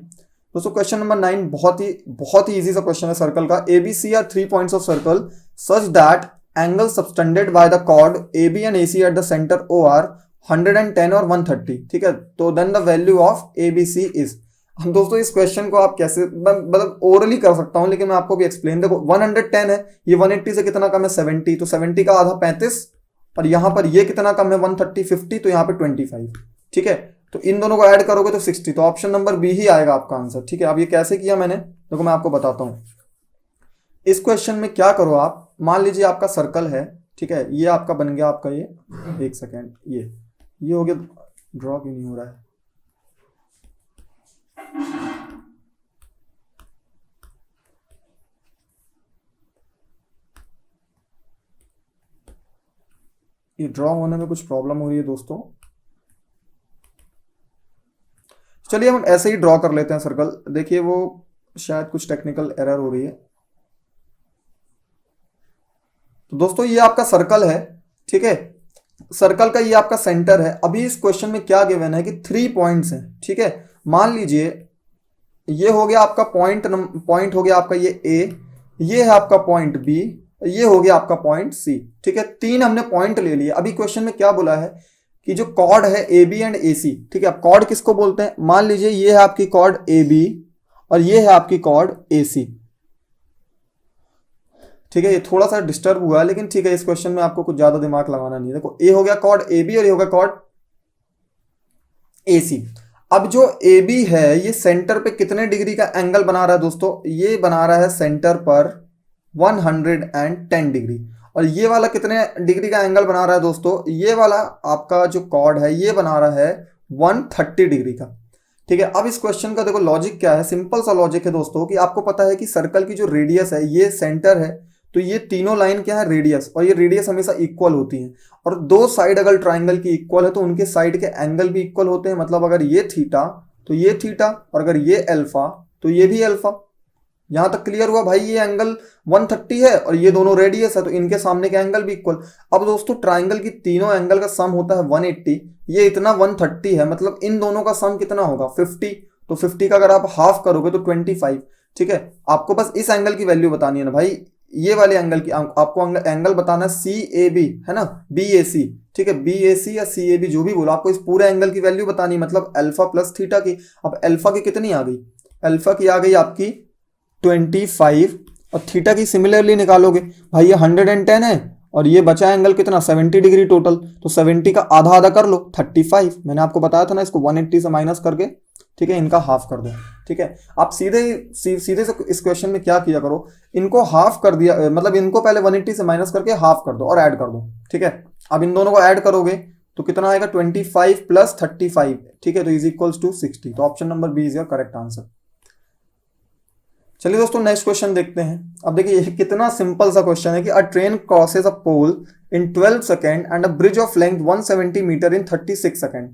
Speaker 1: दोस्तों क्वेश्चन नंबर 9 बहुत ही इजी सा क्वेश्चन है सर्कल का। ABC are 3 points of circle such that angle subtended by the chord AB and AC at the centre O are 110 और 130। ठीक है, तो then the value of ABC is. हम दोस्तों इस क्वेश्चन को आप कैसे, मतलब ओरली कर सकता हूं लेकिन मैं आपको भी एक्सप्लेन। देखो 110 है, ये 180 से कितना कम है 70, तो 70 का आधा 35, और यहां पर ये कितना कम है 130 50, तो यहां पे 25। ठीक है, तो इन दोनों को ऐड करोगे तो 60, तो ऑप्शन नंबर बी ही आएगा आपका आंसर। ठीक है, अब ये कैसे किया मैंने, देखो मैं आपको बताता हूं। इस क्वेश्चन में क्या करो आप, मान लीजिए आपका सर्कल है, ठीक है, ये आपका बन गया आपका ये, एक सेकेंड, ये हो गया, ड्रॉ क्यों नहीं हो रहा है, ये ड्रॉ होने में कुछ प्रॉब्लम हो रही है दोस्तों। चलिए हम ऐसे ही ड्रॉ कर लेते हैं सर्कल। देखिए वो शायद कुछ टेक्निकल एरर हो रही है। तो दोस्तों ये आपका सर्कल है, ठीक है, सर्कल का ये आपका सेंटर है। अभी इस क्वेश्चन में क्या गिवन है कि 3 पॉइंट्स हैं। ठीक है, मान लीजिए ये हो गया आपका पॉइंट हो गया आपका ये A, ये है आपका पॉइंट B, ये हो गया आपका पॉइंट C। ठीक है, 3 हमने पॉइंट ले लिए। अभी क्वेश्चन में क्या बोला है कि जो कॉर्ड है AB एंड AC, ठीक है, अब कॉर्ड किसको बोलते हैं, मान लीजिए ये है आपकी कॉर्ड AB और ये है आपकी कॉर्ड AC। ठीक है, ये थोड़ा सा डिस्टर्ब हुआ है लेकिन ठीक है, इस क्वेश्चन में आपको कुछ ज्यादा दिमाग लगाना नहीं है। देखो ए हो गया कॉर्ड AB और ये हो गया कॉर्ड AC। अब जो AB है ये सेंटर पे कितने डिग्री का एंगल बना रहा है दोस्तों, ये बना रहा है सेंटर पर 110 डिग्री। और ये वाला कितने डिग्री का एंगल बना रहा है दोस्तों, ये वाला आपका जो कॉर्ड है ये बना रहा है 130 डिग्री का। ठीक है, अब इस क्वेश्चन का देखो लॉजिक क्या है, सिंपल सा लॉजिक है दोस्तों कि आपको पता है कि सर्कल की जो रेडियस है ये सेंटर है, तो ये तीनों लाइन क्या है रेडियस, और ये रेडियस हमेशा इक्वल होती है। और दो साइड अगर ट्राइंगल की इक्वल है तो उनके साइड के एंगल भी इक्वल होते हैं। मतलब अगर ये थीटा तो ये थीटा, और अगर ये अल्फा तो ये भी अल्फा। यहां तक क्लियर हुआ भाई, ये एंगल 130 है और ये दोनों रेडियस है तो इनके सामने के एंगल भी इक्वल। अब दोस्तों ट्राइंगल की तीनों एंगल का सम होता है 180, ये इतना 130 है, मतलब इन दोनों का सम कितना होगा 50। तो 50 का अगर आप हाफ करोगे तो 25। ठीक है, आपको बस इस एंगल की वैल्यू बतानी है ना भाई, ये वाले एंगल की आपको एंगल बताना है CAB है ना, BAC। ठीक है, BAC या CAB जो भी बोलो, आपको इस पूरे एंगल की वैल्यू बतानी, मतलब अल्फा प्लस थीटा की। अब अल्फा की कितनी आ गई, अल्फा की आ गई आपकी 25, और थीटा की सिमिलरली निकालोगे भाई, ये 110 है और ये बचा एंगल कितना 70 डिग्री टोटल, तो 70 का आधा आधा कर लो 35। मैंने आपको बताया था ना, इसको 180 से माइनस करके, ठीक है, इनका हाफ कर दो। ठीक है, आप सीधे से इस क्वेश्चन में क्या किया करो, इनको हाफ कर दिया, मतलब इनको पहले 180 से माइनस करके हाफ कर दो और ऐड कर दो। ठीक है, अब इन दोनों को ऐड करोगे तो कितना आएगा 25 + 35। ठीक है, तो इज इक्वल्स टू 60। तो option number B is your correct answer. चलिए दोस्तों नेक्स्ट क्वेश्चन देखते हैं। अब देखिए ये कितना सिंपल सा क्वेश्चन है कि a train crosses a pole in 12 second and a bridge of length 170 metre in 36 second.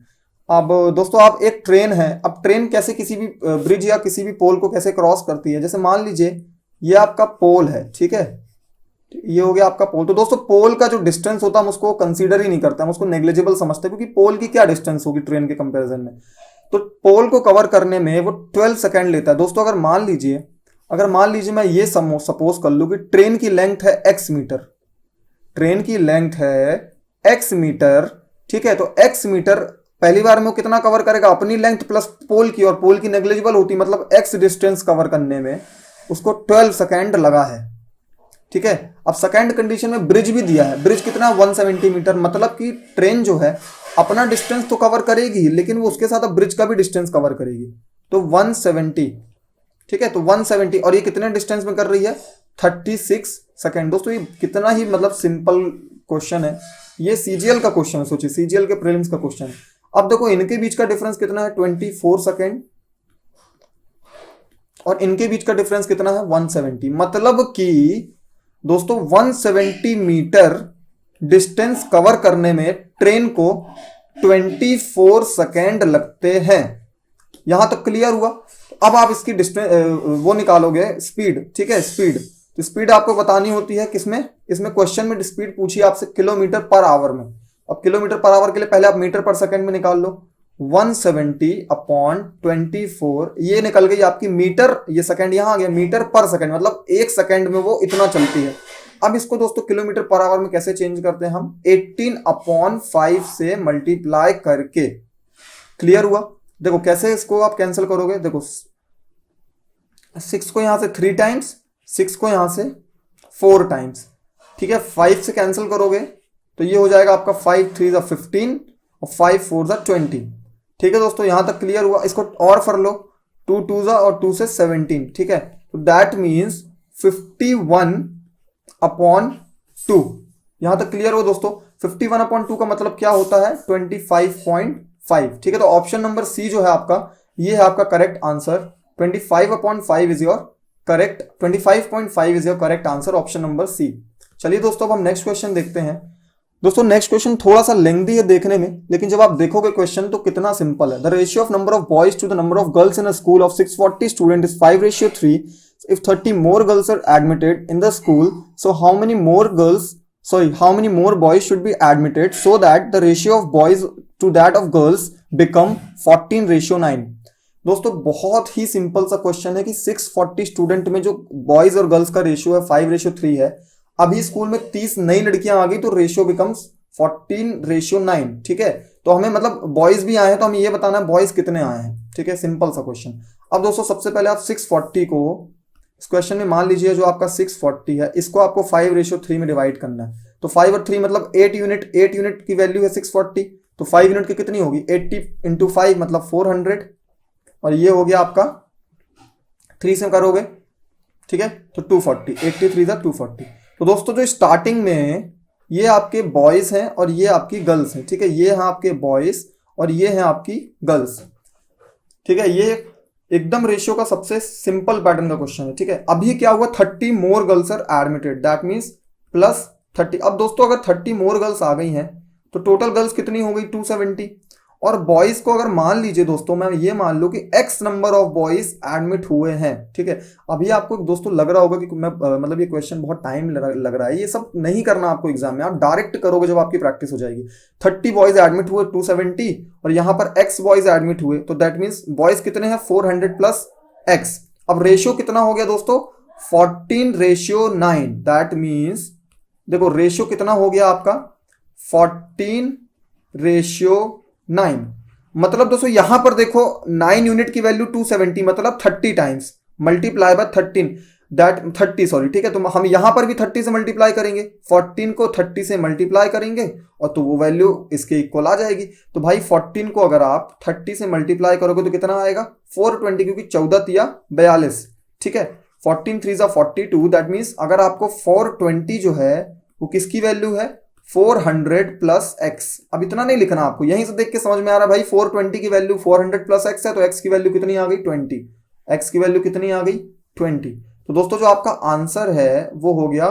Speaker 1: अब दोस्तों आप एक ट्रेन है, अब ट्रेन कैसे किसी भी ब्रिज या किसी भी पोल को कैसे क्रॉस करती है, जैसे मान लीजिए ये आपका पोल है, ठीक है, ये हो गया आपका पोल। तो दोस्तों पोल का जो डिस्टेंस होता है हम उसको कंसीडर ही नहीं करते, हम उसको नेग्लिजिबल समझते हैं, क्योंकि पोल की क्या डिस्टेंस होगी ट्रेन के कंपेरिजन में। तो पोल को कवर करने में वो 12 सेकेंड लेता है दोस्तों। अगर मान लीजिए मैं ये सपोज कर लूं कि ट्रेन की लेंथ है x मीटर, ट्रेन की लेंथ है x मीटर, ठीक है, तो x मीटर पहली बार में वो कितना कवर करेगा, अपनी लेंथ प्लस पोल की, और पोल की नेग्लिजिबल होती, मतलब x डिस्टेंस कवर करने में उसको 12 सेकेंड लगा है। ठीक है, अब सेकेंड कंडीशन में ब्रिज भी दिया है, ब्रिज कितना 170 मीटर, मतलब कि ट्रेन जो है अपना डिस्टेंस तो कवर करेगी लेकिन वो उसके साथ अब ब्रिज का भी डिस्टेंस कवर करेगी, तो 170। ठीक है, तो 170, और ये कितने डिस्टेंस में कर रही है 36 सेकेंड। दोस्तों ये कितना ही मतलब सिंपल क्वेश्चन है, ये CGL का क्वेश्चन है, सोचिए CGL के प्रीलिम्स का क्वेश्चन है। अब देखो इनके बीच का डिफरेंस कितना है 24 सेकेंड, और इनके बीच का डिफरेंस कितना है 170। मतलब कि दोस्तों 170 मीटर डिस्टेंस कवर करने में ट्रेन को 24 सेकेंड लगते हैं। यहां तक क्लियर हुआ। अब आप इसकी डिस्टेंस वो निकालोगे स्पीड, ठीक है, स्पीड। तो स्पीड आपको बतानी होती है किसमें, इसमें क्वेश्चन में स्पीड पूछी आपसे किलोमीटर पर आवर में। अब किलोमीटर पर आवर के लिए पहले आप मीटर पर सेकंड में निकाल लो। 170 अपॉन 24 ये निकल गई आपकी मीटर, ये सेकंड यहां आ गया, मीटर पर सेकंड, मतलब एक सेकंड में वो इतना चलती है। अब इसको दोस्तों किलोमीटर पर आवर में कैसे चेंज करते हैं हम, 18 अपॉन 5 से मल्टीप्लाई करके। क्लियर हुआ। देखो कैसे इसको आप कैंसिल करोगे, देखो 6 को यहां से 3 टाइम्स, 6 को यहां से 4 टाइम्स, ठीक है। 5 से कैंसिल करोगे तो ये हो जाएगा आपका 5 3 ज़ा 15 और 5 4 ज़ा 20। ठीक है दोस्तों, यहां तक क्लियर हुआ। इसको और कर लो, 2 2 ज़ा और 2 से 17, ठीक है। तो दैट मीन्स 51 अपॉन 2। यहां तक क्लियर हो दोस्तों। 51 अपॉन 2 का मतलब क्या होता है 25.5, ठीक है। तो ऑप्शन नंबर सी जो है आपका, ये है आपका correct answer. 25/5 is your correct, 25.5 is your correct answer, option number C. चलिए दोस्तों, अब हम नेक्स्ट क्वेश्चन देखते हैं। दोस्तों नेक्स्ट क्वेश्चन थोड़ा सा लेंथी है देखने में, लेकिन जब आप देखोगे क्वेश्चन तो कितना सिंपल है। The ratio of number of boys to the number of girls in a school of 640 student is 5:3। if 30 more girls are admitted in the school, so how many more boys should be admitted so that the ratio of boys to that of girls become 14:9। दोस्तों बहुत ही सिंपल सा क्वेश्चन है कि 640 स्टूडेंट में जो बॉयज और गर्ल्स का रेशियो है 5:3 है। अभी स्कूल में 30 नई लड़कियां आ गई तो रेशियो बिकम्स 14:9, ठीक है। तो हमें मतलब बॉयज भी आए हैं तो हमें ये बताना है बॉयज कितने आए हैं, ठीक है। सिंपल सा क्वेश्चन। अब दोस्तों सबसे पहले आप 640 को इस क्वेश्चन में मान लीजिए जो आपका 640 है, इसको आपको 5:3 में डिवाइड करना है। तो 5 और 3 मतलब 8 यूनिट, 8 यूनिट की वैल्यू है 640, तो 5 यूनिट की कितनी होगी 80 इंटू 5 मतलब 400, और ये हो गया आपका 3 से करोगे, ठीक है, तो 240, 83 था 240। तो दोस्तों जो स्टार्टिंग में ये आपके बॉयज हैं और ये आपकी गर्ल्स हैं, ठीक है। ये हैं आपके बॉयज और ये हैं आपकी गर्ल्स, ठीक है। ये एकदम रेशियो का सबसे सिंपल पैटर्न का क्वेश्चन है, ठीक है। अभी क्या हुआ 30 more girls are admitted, that means plus 30। अब दोस्तों अगर 30 मोर गर्ल्स आ गई हैं तो टोटल गर्ल्स कितनी हो गई 270, और बॉयज को अगर मान लीजिए दोस्तों मैं ये मान लूं कि x number of boys admit हुए हैं, ठीक है। अभी आपको दोस्तों लग रहा होगा कि मैं मतलब ये क्वेश्चन बहुत टाइम लग रहा है, ये सब नहीं करना आपको एग्जाम में, आप डायरेक्ट करोगे जब आपकी प्रैक्टिस हो जाएगी। 30 बॉयज एडमिट हुए 270 और यहां पर एक्स बॉयज एडमिट हुए, तो दैट मीन्स बॉयज कितने हैं 400 प्लस एक्स। अब रेशियो कितना हो गया दोस्तों 14:9, दैट मीन्स देखो रेशियो कितना हो गया आपका 14:9। मतलब दोस्तों यहां पर देखो 9 यूनिट की वैल्यू 270 मतलब 30 times multiply by 13 that 30 sorry, ठीक है। तो हम यहां पर भी 30 से मल्टीप्लाई करेंगे, 14 को 30 से मल्टीप्लाई करेंगे और तो वो वैल्यू इसके इक्वल आ जाएगी। तो भाई 14 को अगर आप 30 से मल्टीप्लाई करोगे तो कितना आएगा 420, क्योंकि 14 तिया 42, ठीक है। 14 3 ज़ा 42, दैट मीन्स अगर आपको 420 जो है वो किसकी वैल्यू है 400 प्लस एक्स। अब इतना नहीं लिखना आपको, यहीं से देख के समझ में आ रहा है भाई 420 की वैल्यू 400 प्लस एक्स है, तो एक्स की वैल्यू कितनी आ गई 20, एक्स की वैल्यू कितनी आ गई 20। तो दोस्तों जो आपका आंसर है वो हो गया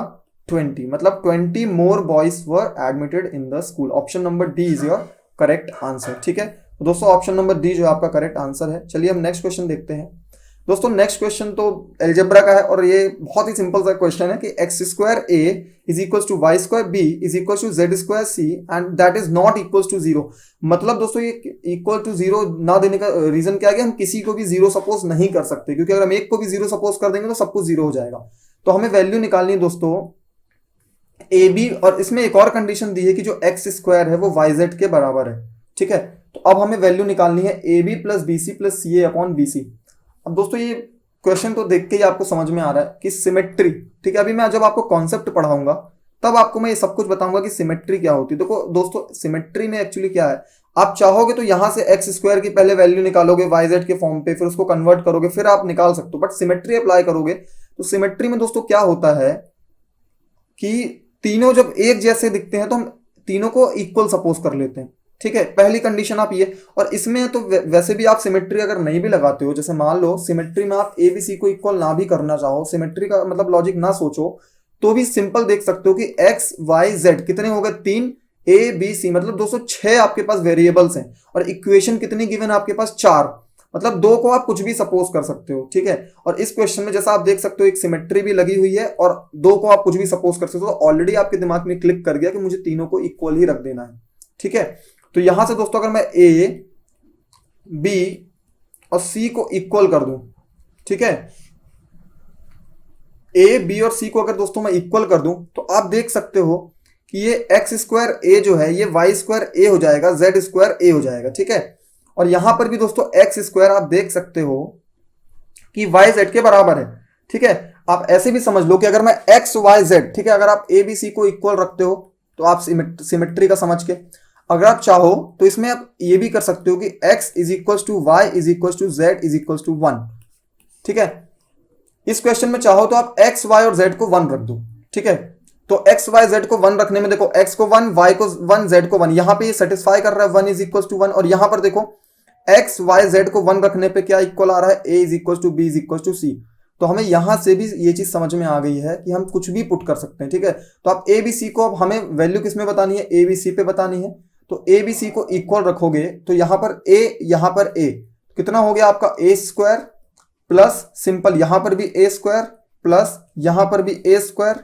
Speaker 1: 20, मतलब 20 more boys were admitted in the school. Option number D is your correct answer, ठीक है। तो दोस्तों ऑप्शन नंबर डी जो आपका करेक्ट आंसर है। चलिए हम नेक्स्ट क्वेश्चन देखते हैं। दोस्तों नेक्स्ट क्वेश्चन तो एल्जेब्रा का है और ये बहुत ही सिंपल सा क्वेश्चन है कि x² a is equal to y² b is equal to z² c and that is not equal to 0। मतलब दोस्तों ये इक्वल टू 0 ना देने का रीजन क्या है, हम किसी को भी 0 सपोज नहीं कर सकते, क्योंकि अगर हम एक को भी 0 सपोज कर देंगे तो सब कुछ 0 हो जाएगा। तो हमें वैल्यू निकालनी है दोस्तों ए बी, और इसमें एक और कंडीशन दी है कि जो x² है वो yz के बराबर है, ठीक है। तो अब हमें वैल्यू निकालनी है A B plus B C plus C A upon B C. अब दोस्तों ये क्वेश्चन तो देख के ही आपको समझ में आ रहा है कि सिमेट्री, ठीक है। अभी मैं जब आपको कॉन्सेप्ट पढ़ाऊंगा तब आपको मैं ये सब कुछ बताऊंगा कि सिमेट्री क्या होती है। देखो दोस्तों सिमेट्री में एक्चुअली क्या है, आप चाहोगे तो यहां से x² की पहले वैल्यू निकालोगे yz के फॉर्म पे, फिर उसको कन्वर्ट करोगे, फिर आप निकाल सकते हो। बट सिमेट्री अप्लाई करोगे तो सिमेट्री में दोस्तों क्या होता है कि तीनों जब एक जैसे दिखते हैं तो हम तीनों को इक्वल सपोज कर लेते हैं। ठीक है, पहली कंडीशन आप ये। और इसमें तो वैसे भी आप सिमेट्री अगर नहीं भी लगाते हो, जैसे मान लो सिमेट्री में आप ए बी सी को इक्वल ना भी करना चाहो, सिमेट्री का मतलब लॉजिक ना सोचो, तो भी सिंपल देख सकते हो कि एक्स वाई जेड कितने हो गए, 3, ए बी सी मतलब 206 आपके पास वेरिएबल्स हैं, और इक्वेशन कितनी गिवन आपके पास 4, मतलब 2 को आप कुछ भी सपोज कर सकते हो, ठीक है। और इस क्वेश्चन में जैसा आप देख सकते हो एक सिमेट्री भी लगी हुई है और 2 को आप कुछ भी सपोज कर सकते हो, तो ऑलरेडी आपके दिमाग में क्लिक कर गया कि मुझे तीनों को इक्वल ही रख देना है, ठीक है। तो यहां से दोस्तों अगर मैं ए बी और सी को इक्वल कर दूं, ठीक है, ए बी और सी को अगर दोस्तों मैं इक्वल कर दूं, तो आप देख सकते हो कि ये एक्स स्क्वायर ए जो है ये वाई स्क्वायर ए हो जाएगा, जेड स्क्वायर ए हो जाएगा, ठीक है। और यहां पर भी दोस्तों एक्स स्क्वायर आप देख सकते हो कि वाई जेड के बराबर है, ठीक है। आप ऐसे भी समझ लो कि अगर मैं एक्स वाई जेड, ठीक है, अगर आप ए बी सी को इक्वल रखते हो तो आप सिमेट्री का समझ के, अगर आप चाहो तो इसमें आप ये भी कर सकते हो कि x is equal to Y is equal to Z is equal to 1, ठीक है। इस क्वेश्चन में चाहो तो आप x y और z को 1 रख दो, ठीक है। तो x y z को 1 रखने में देखो x को 1, y को 1, z को 1, यहां पे ये सेटिस्फाई कर रहा है 1 इज इक्वल टू 1, और यहां पर देखो x y z को 1 रखने पे क्या इक्वल आ रहा है, a is equal to b is equal to c। तो हमें यहां से भी ये चीज समझ में आ गई है कि हम कुछ भी पुट कर सकते हैं, ठीक है। तो आप a b c को, अब हमें वैल्यू किसमें बतानी है, a b c पे बतानी है। तो ए बी सी को इक्वल रखोगे तो यहां पर a, यहां पर a, कितना हो गया आपका ए स्क्वायर प्लस सिंपल यहां पर भी ए स्क्वायर प्लस यहां पर भी ए स्क्वायर,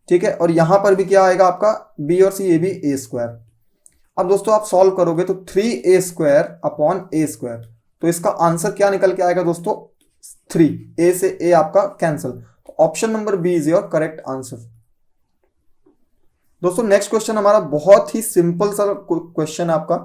Speaker 1: ठीक है। और यहां पर भी क्या आएगा आपका बी और सी, ये भी ए स्क्वायर। अब दोस्तों आप सॉल्व करोगे तो 3a स्क्वायर अपॉन ए स्क्वायर, तो इसका आंसर क्या निकल के आएगा दोस्तों, 3, ए से ए आपका कैंसिल। तो option number B is your correct answer. दोस्तों नेक्स्ट क्वेश्चन हमारा बहुत ही सिंपल सा क्वेश्चन है आपका,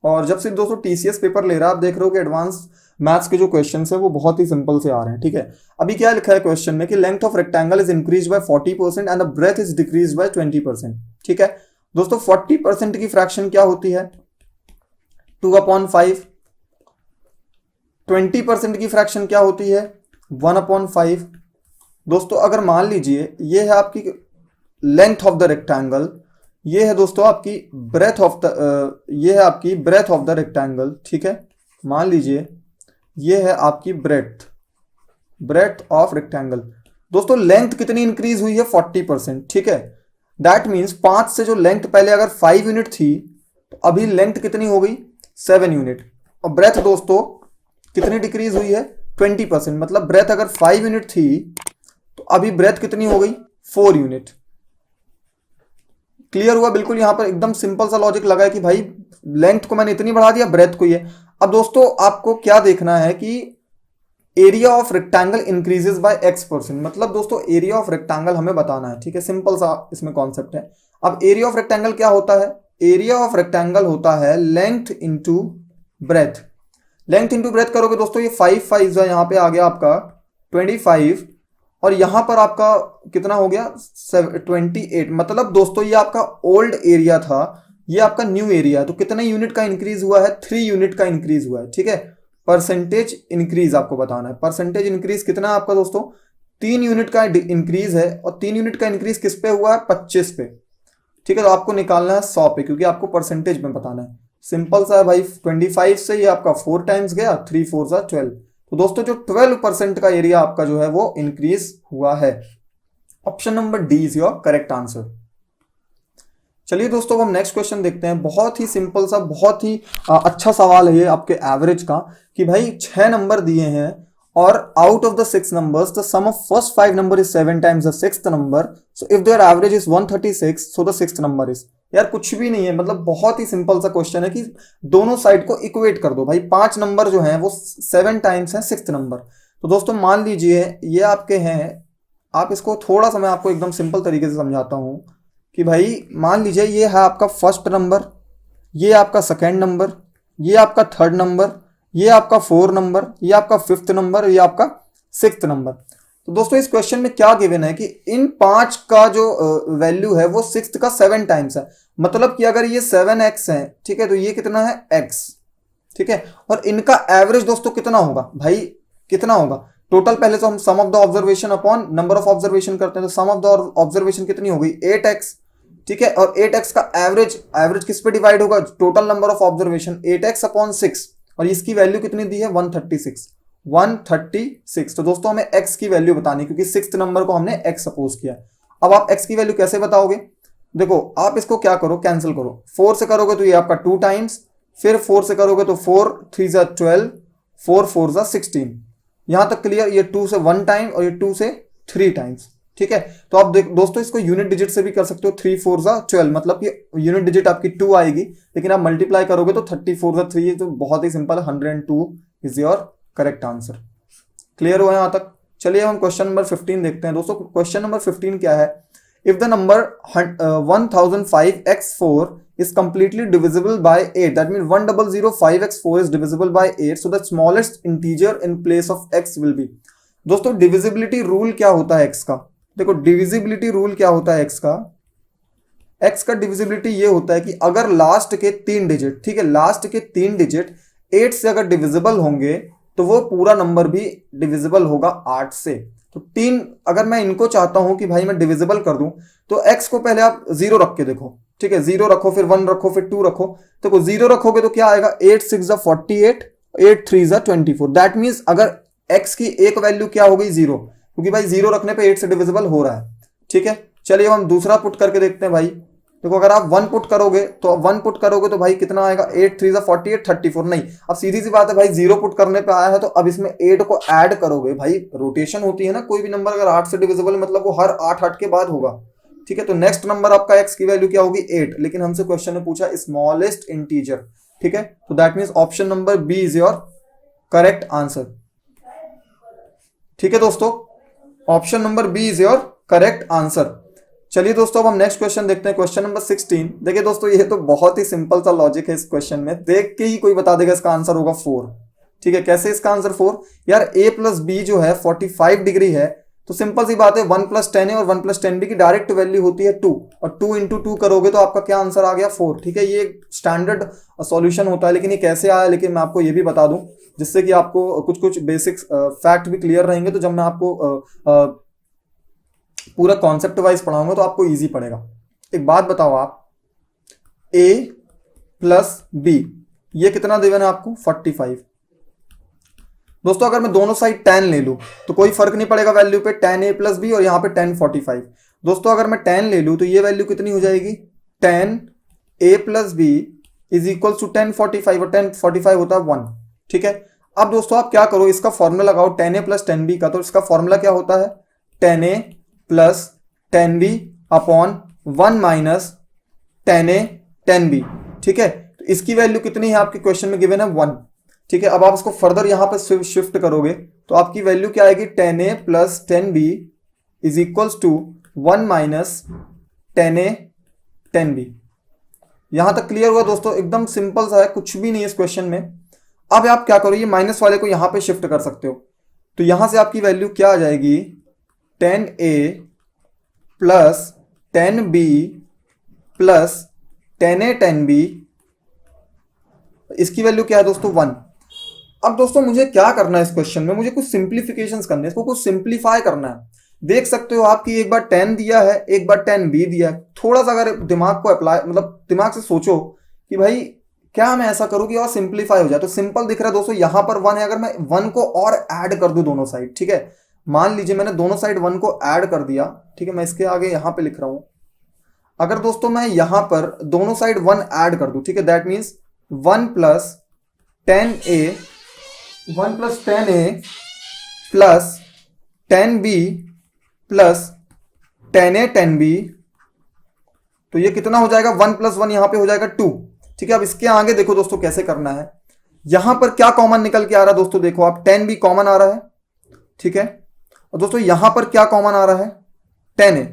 Speaker 1: और जब से दोस्तों टीसीएस पेपर ले रहा है आप देख रहे हो कि एडवांस मैथ्स के जो क्वेश्चन है वो बहुत ही सिंपल से आ रहे हैं, ठीक है। अभी क्या लिखा है क्वेश्चन में कि length of rectangle is increase by 40% and the breadth is decrease by 20%, ठीक है। दोस्तों 40% की फ्रैक्शन क्या होती है, 2/5। 20% की फ्रैक्शन क्या होती है, 1/5। दोस्तों अगर मान लीजिए ये है आपकी लेंथ ऑफ द रेक्टेंगल, ये है दोस्तों आपकी ब्रेथ ऑफ द, ये है आपकी ब्रेथ ऑफ द रेक्टेंगल, ठीक है। मान लीजिए ये है आपकी ब्रेथ ऑफ रेक्टेंगल। दोस्तों लेंथ कितनी इंक्रीज हुई है, 40%, ठीक है। दैट मीन्स 5 से जो लेंथ पहले अगर 5 यूनिट थी तो अभी लेंथ कितनी हो गई, 7 यूनिट। और ब्रेथ दोस्तों कितनी डिक्रीज हुई है, 20%, मतलब ब्रेथ अगर 5 यूनिट थी तो अभी ब्रेथ कितनी हो गई, 4 यूनिट। क्लियर हुआ बिल्कुल, यहां पर एकदम सिंपल सा लॉजिक लगा है कि भाई लेंथ को मैंने इतनी बढ़ा दिया, ब्रेथ को ये। अब दोस्तों आपको क्या देखना है कि area of rectangle increases by x%, मतलब दोस्तों एरिया ऑफ रेक्टेंगल हमें बताना है, ठीक है। सिंपल सा इसमें कॉन्सेप्ट है। अब एरिया ऑफ रेक्टेंगल क्या होता है, एरिया ऑफ रेक्टेंगल होता है length into breadth. Length into breadth करोगे दोस्तों, ये 5 5 यहां पे आ गया आपका 25, और यहां पर आपका कितना हो गया 28। मतलब दोस्तों ये आपका ओल्ड एरिया था, ये आपका न्यू एरिया है, तो कितने यूनिट का इंक्रीज हुआ है, 3 यूनिट का इंक्रीज हुआ है, ठीक है। परसेंटेज इंक्रीज आपको बताना है, परसेंटेज इंक्रीज कितना है आपका दोस्तों, 3 यूनिट का इंक्रीज है, और 3 यूनिट का इंक्रीज किस पे हुआ है, 25 पे, ठीक है। तो आपको निकालना है 100 पे, क्योंकि आपको परसेंटेज में बताना है। सिंपल सा है भाई, 25 से ये आपका 4 टाइम्स गया, 3 4 12। तो दोस्तों जो 12% का एरिया आपका जो है वो इंक्रीज हुआ है। Option number D is your correct answer. चलिए दोस्तों हम नेक्स्ट क्वेश्चन देखते हैं। बहुत ही सिंपल सा, बहुत ही अच्छा सवाल है ये आपके एवरेज का, कि भाई 6 नंबर दिए हैं और out of the 6 numbers the sum of first 5 number is 7 times the 6th number, so if their average is 136, so the 6th number is. यार कुछ भी नहीं है, मतलब बहुत ही सिंपल सा क्वेश्चन है कि दोनों साइड को इक्वेट कर दो भाई। 5 नंबर जो हैं वो 7 टाइम्स है 6th नंबर। तो दोस्तों मान लीजिए ये आपके हैं, आप इसको थोड़ा सा मैं आपको एकदम सिंपल तरीके से समझाता हूं कि भाई मान लीजिए ये है आपका फर्स्ट नंबर, ये आपका सेकेंड नंबर, ये आपका थर्ड नंबर, ये आपका 4 नंबर, ये आपका 5th नंबर, ये आपका 6th नंबर। तो दोस्तों इस क्वेश्चन में क्या गिवन है कि इन 5 का जो वैल्यू है वो 6th का 7 टाइम्स है। मतलब कि अगर ये 7x है, ठीक है, तो ये कितना है x, ठीक है। और इनका एवरेज दोस्तों कितना होगा भाई, कितना होगा टोटल। पहले तो हम sum of the observation upon number of observation करते हैं, तो सम ऑफ द ऑब्जर्वेशन कितनी हो गई 8x, ठीक है, और 8x का एवरेज किस पे डिवाइड होगा, total number of observation 8x upon 6, और इसकी वैल्यू कितनी दी है 136। तो दोस्तों हमें x की वैल्यू बतानी, क्योंकि 6th नंबर को हमने x सपोज किया। अब आप x की वैल्यू कैसे बताओगे, देखो आप इसको क्या करो, कैंसिल करो। 4 से करोगे तो ये आपका 2 टाइम्स, फिर 4 से करोगे तो 4 3 12, 4 4 16। यहां तक क्लियर। ये 2 से 1 टाइम और ये 2 से 3 टाइम्स, ठीक है। तो आप दोस्तों इसको यूनिट डिजिट से भी कर सकते हो, 3 4 12, मतलब कि यूनिट डिजिट आपकी 2 आएगी, लेकिन आप मल्टीप्लाई करोगे तो 34 3, तो बहुत ही simple, 102 is your correct answer. Clear हुआ यहां तक। चलिए हम क्वेश्चन नंबर 15 देखते हैं दोस्तों। क्वेश्चन नंबर 15 क्या है, if the number 1005x4 is completely divisible by 8, that means 1005x4 is divisible by 8, so the smallest integer in place of x will be। दोस्तों डिविजिबिलिटी रूल क्या होता है x का, देखो डिविजिबिलिटी रूल क्या होता है x का डिविजिबिलिटी ये होता है कि अगर लास्ट के 3 डिजिट, ठीक है, लास्ट के 3 डिजिट 8 से अगर डिविजिबल होंगे तो वो पूरा नंबर भी डिविजिबल होगा 8 से। तो 3, अगर मैं इनको चाहता हूं कि भाई मैं डिविजिबल कर दूं, तो x को पहले आप 0 रख के देखो, ठीक है, 0 रखो, फिर 1 रखो, फिर 2 रखो। तो 0 रखोगे तो क्या आएगा, 8 6 48, 8 3 24। दैट मीन्स अगर x की एक वैल्यू क्या हो गई 0, क्योंकि भाई 0 रखने पे 8 से डिविजिबल हो रहा है, ठीक है। चलिए हम दूसरा पुट करके देखते हैं भाई। देखो अगर आप 1 पुट करोगे तो भाई कितना आएगा, 8 3 48 34। नहीं, अब सीधी सी बात है भाई, 0 पुट करने पे आया है तो अब इसमें 8 को ऐड करोगे। भाई रोटेशन होती है ना, कोई भी नंबर अगर 8 से डिविजिबल मतलब वो हर 8 के बाद होगा, ठीक है। तो नेक्स्ट नंबर आपका x की वैल्यू क्या होगी 8, लेकिन हमसे क्वेश्चन में पूछा स्मॉलेस्ट इंटीजर, ठीक है। तो that means option number B is your correct answer, ठीक है दोस्तों, option number B is your correct answer. चलिए दोस्तों अब हम नेक्स्ट क्वेश्चन देखते हैं, क्वेश्चन नंबर 16। देखिए दोस्तों ये तो बहुत ही सिंपल सा लॉजिक है इस क्वेश्चन में, देख के ही कोई बता देगा इसका आंसर होगा 4, ठीक है। कैसे इसका आंसर 4, यार a प्लस बी जो है 45 डिग्री है, तो सिंपल सी बात है 1 + 10a और 1 + 10b की डायरेक्ट वैल्यू होती है 2, और 2 × 2 करोगे तो आपका क्या आंसर आ गया 4, ठीक है। ये स्टैंडर्ड सॉल्यूशन होता है, लेकिन ये कैसे आया, लेकिन मैं आपको ये भी बता दूं जिससे कि आपको कुछ बेसिक फैक्ट भी क्लियर रहेंगे। तो जब मैं आपको पूरा कॉन्सेप्ट वाइज पढ़ाऊंगा तो आपको इजी पड़ेगा। एक बात बताओ आप, a + b ये कितना देवन है आपको 45। दोस्तों अगर मैं दोनों साइड 10 ले लूं तो कोई फर्क नहीं पड़ेगा वैल्यू पे, 10a + b और यहां पे 10 45। दोस्तों अगर मैं 10 ले लूं तो ये वैल्यू कितनी हो जाएगी, 10a + b = 10 45, और 10 45 होता है 1, ठीक है। अब दोस्तों आप क्या करो, इसका फॉर्मूला लगाओ 10a + 10b का। तो इसका फॉर्मूला क्या होता है, 10a + 10b upon 1 - 10a 10b, ठीक है। तो इसकी वैल्यू कितनी है आपके क्वेश्चन में गिवन है 1, ठीक है। अब आप इसको फर्दर यहां पे शिफ्ट करोगे तो आपकी वैल्यू क्या आएगी, 10a + 10b = 1 - 10a 10b। यहां तक क्लियर हुआ दोस्तों, एकदम सिंपल सा है, कुछ भी नहीं है इस क्वेश्चन में। अब आप क्या करो, ये माइनस वाले को यहां पे शिफ्ट कर सकते हो, तो यहां से आपकी वैल्यू क्या आ जाएगी, 10a + 10b + 10a 10b, इसकी वैल्यू क्या है दोस्तों 1। अब दोस्तों मुझे क्या करना है इस क्वेश्चन में, मुझे कुछ सिंप्लीफिकेशंस करने हैं, इसको कुछ सिंप्लीफाई करना है। देख सकते हो आप कि एक बार 10 दिया है, एक बार 10b दिया है। थोड़ा सा अगर दिमाग को अप्लाई, मतलब दिमाग से सोचो कि भाई क्या मैं ऐसा करूं कि और सिंप्लीफाई हो जाए। तो सिंपल दिख रहा है दोस्तों, यहां पर 1 है, अगर मैं 1 को और ऐड कर दूं दोनों साइड, ठीक है। मान लीजिए मैंने दोनों साइड 1 को ऐड कर दिया, ठीक है। मैं इसके आगे यहां पे लिख रहा हूं, अगर दोस्तों मैं यहां पर दोनों साइड 1 ऐड कर दूं, ठीक है, that means 1 + 10a + 10b + 10a 10b, तो ये कितना हो जाएगा, 1 + 1 यहां पे हो जाएगा 2, ठीक है। अब इसके आगे देखो दोस्तों कैसे करना है, यहां पर क्या कॉमन निकल के आ रहा है दोस्तों, देखो आप 10b कॉमन आ रहा है, ठीक है। और दोस्तों यहां पर क्या कॉमन आ रहा है, 10a,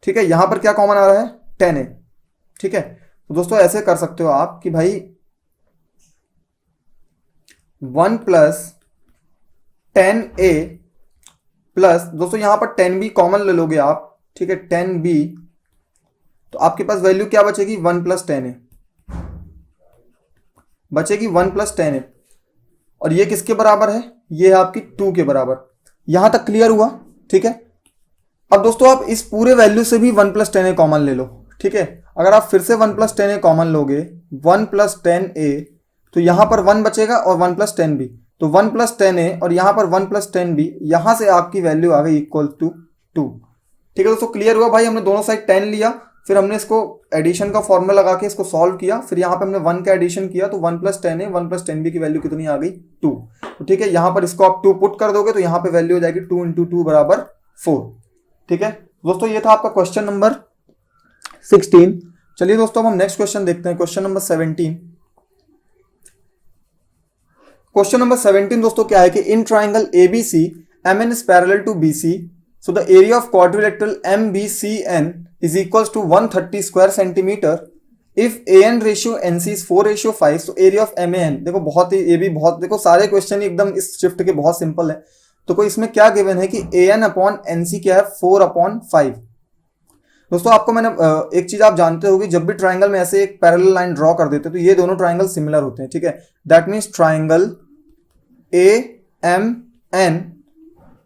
Speaker 1: ठीक है। यहां पर क्या कॉमन आ रहा है, 10a, ठीक है। तो दोस्तों ऐसे कर सकते हो आप कि भाई 1 + 10a प्लस, दोस्तों यहां पर 10b कॉमन ले लोगे आप, ठीक है, 10b, तो आपके पास वैल्यू क्या बचेगी, 1 + 10a बचेगी, 1 + 10a, और ये किसके बराबर है, ये है आपकी 2 के बराबर। यहां तक क्लियर हुआ, ठीक है। अब दोस्तों आप इस पूरे वैल्यू से भी 1 + 10a कॉमन ले लो, ठीक है। अगर आप फिर से 1 + 10a कॉमन लोगे, 1 + 10a, तो यहां पर 1 बचेगा और 1 + 10b, तो 1 + 10a और यहां पर 1 + 10b, यहां से आपकी वैल्यू आ गई इक्वल टू 2। ठीक है दोस्तों, क्लियर हुआ भाई। हमने दोनों साइड 10 लिया, फिर हमने इसको एडिशन का फॉर्मूला लगा के इसको सॉल्व किया, फिर यहाँ पे हमने 1 का एडिशन किया, तो 1 + 10a 1 + 10b की वैल्यू कितनी आ गई 2। तो ठीक है, यहाँ पर इसको आप 2 पुट कर दोगे तो यहाँ पे वैल्यू हो जाएगी 2 × 2 = 4। ठीक है दोस्तों, ये था आपका क्वेश्चन नंबर 16। चलिए दोस्तों, अब हम नेक्स्ट क्वेश्चन देखते हैं, क्वेश्चन नंबर 17। क्वेश्चन नंबर 17 दोस्तों क्या है कि in triangle ABC MN is parallel to BC, so the area of quadrilateral MBCN is equals to 130 square centimeter. If AN ratio NC is 4:5, so area of MAN, देखो बहुत ही, ये भी बहुत, देखो सारे क्वेश्चन एकदम इस शिफ्ट के बहुत सिंपल है। तो कोई इसमें क्या गिवन है कि AN/NC क्या है 4/5। दोस्तों आपको मैंने एक चीज आप जानते हो कि जब भी ट्राइंगल में ऐसे एक पैरेलल लाइन ड्रॉ कर देते हैं तो ये दोनों ट्राइंगल सिमिलर होते हैं। ठीक है, that means triangle AMN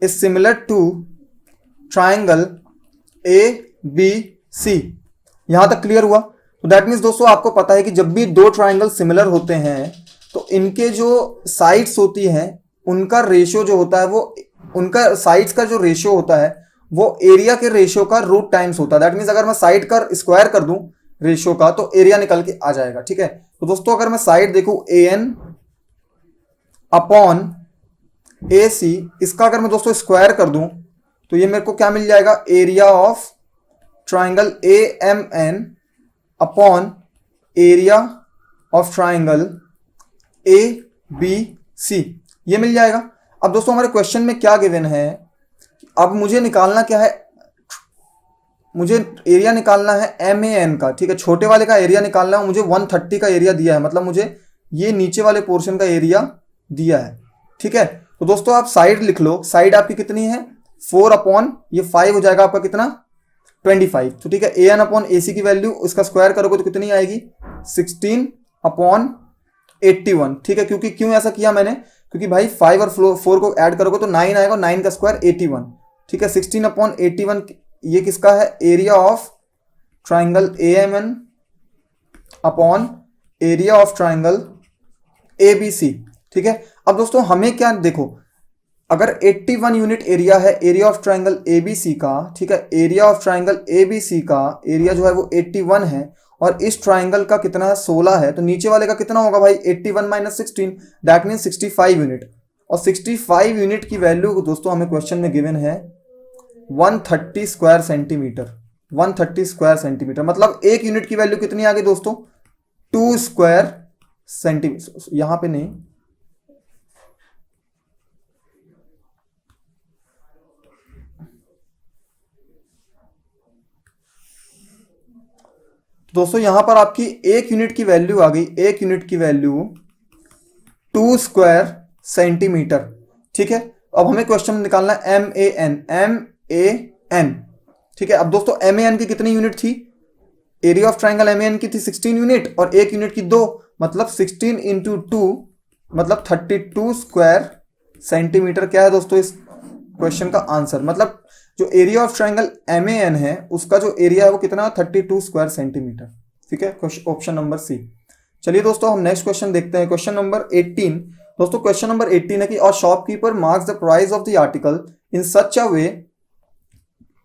Speaker 1: is similar to triangle ABC। यहां तक क्लियर हुआ? तो दैट मीन्स दोस्तों आपको पता है कि जब भी दो ट्राइंगल सिमिलर होते हैं तो इनके जो साइड्स होती हैं उनका रेशियो जो होता है वो, उनका साइड्स का जो रेशियो होता है वो एरिया के रेशियो का रूट टाइम्स होता है। दैट मीन्स अगर मैं साइड का स्क्वायर कर दूं रेशियो का तो एरिया निकल के आ जाएगा। ठीक है, तो दोस्तों अगर मैं साइड देखूं AN/AC, इसका अगर मैं दोस्तों स्क्वायर कर दूं तो ये मेरे को क्या मिल जाएगा, area of triangle AMN upon area of triangle ABC, ये मिल जाएगा। अब दोस्तों हमारे क्वेश्चन में क्या गिवन है, अब मुझे निकालना क्या है, मुझे एरिया निकालना है MAN का। ठीक है, छोटे वाले का एरिया निकालना है, मुझे 130 का एरिया दिया है, मतलब मुझे ये नीचे वाले पोर्शन का एरिया दिया है। ठीक है, तो दोस्तों आप साइड लिख लो, साइड आपकी कितनी है 4/5 हो जाएगा आपका कितना 25। तो ठीक है, AN/AC की वैल्यू उसका स्क्वायर करोगे तो कितनी आएगी 16/81। ठीक है, क्योंकि क्यों ऐसा किया मैंने, क्योंकि भाई 5 और 4 को ऐड करोगे तो 9 आएगा, 9 का स्क्वायर 81। ठीक है, 16/81 ये किसका है, area of triangle AMN upon area of triangle ABC। ठीक है, अब दोस्तों हमें क्या देखो, अगर 81 यूनिट एरिया है एरिया ऑफ ट्राइंगल ABC का, ठीक है, एरिया ऑफ ट्राइंगल ABC का एरिया जो है वो 81 है और इस ट्राइंगल का कितना है 16 है, तो नीचे वाले का कितना होगा भाई 81 - 16, दैट मीन 65 यूनिट। और 65 यूनिट की वैल्यू दोस्तों हमें क्वेश्चन में गिवन है 130 स्क्वायर सेंटीमीटर। 130 स्क्वायर सेंटीमीटर मतलब एक यूनिट की वैल्यू कितनी आ गई दोस्तों 2 स्क्वायर सेंटीमीटर। यहां पे नहीं, दोस्तों यहां पर आपकी एक यूनिट की वैल्यू आ गई, एक यूनिट की वैल्यू 2 स्क्वायर सेंटीमीटर। ठीक है, अब हमें क्वेश्चन निकालना है MAN। ठीक है, अब दोस्तों MAN की कितनी यूनिट थी, एरिया ऑफ ट्राइंगल MAN की थी 16 यूनिट और एक यूनिट की 2, मतलब 16 × 2 मतलब 32 स्क्वायर सेंटीमीटर। क्या है दोस्तों इस क्वेश्चन का आंसर, मतलब जो एरिया ऑफ ट्राइंगल MAN है उसका जो एरिया है वो कितना 32 स्क्वायर सेंटीमीटर। ठीक है, ऑप्शन नंबर सी। चलिए दोस्तों हम नेक्स्ट क्वेश्चन देखते हैं, क्वेश्चन नंबर 18। दोस्तों क्वेश्चन नंबर 18 है कि a shopkeeper marks the price of the article in such a way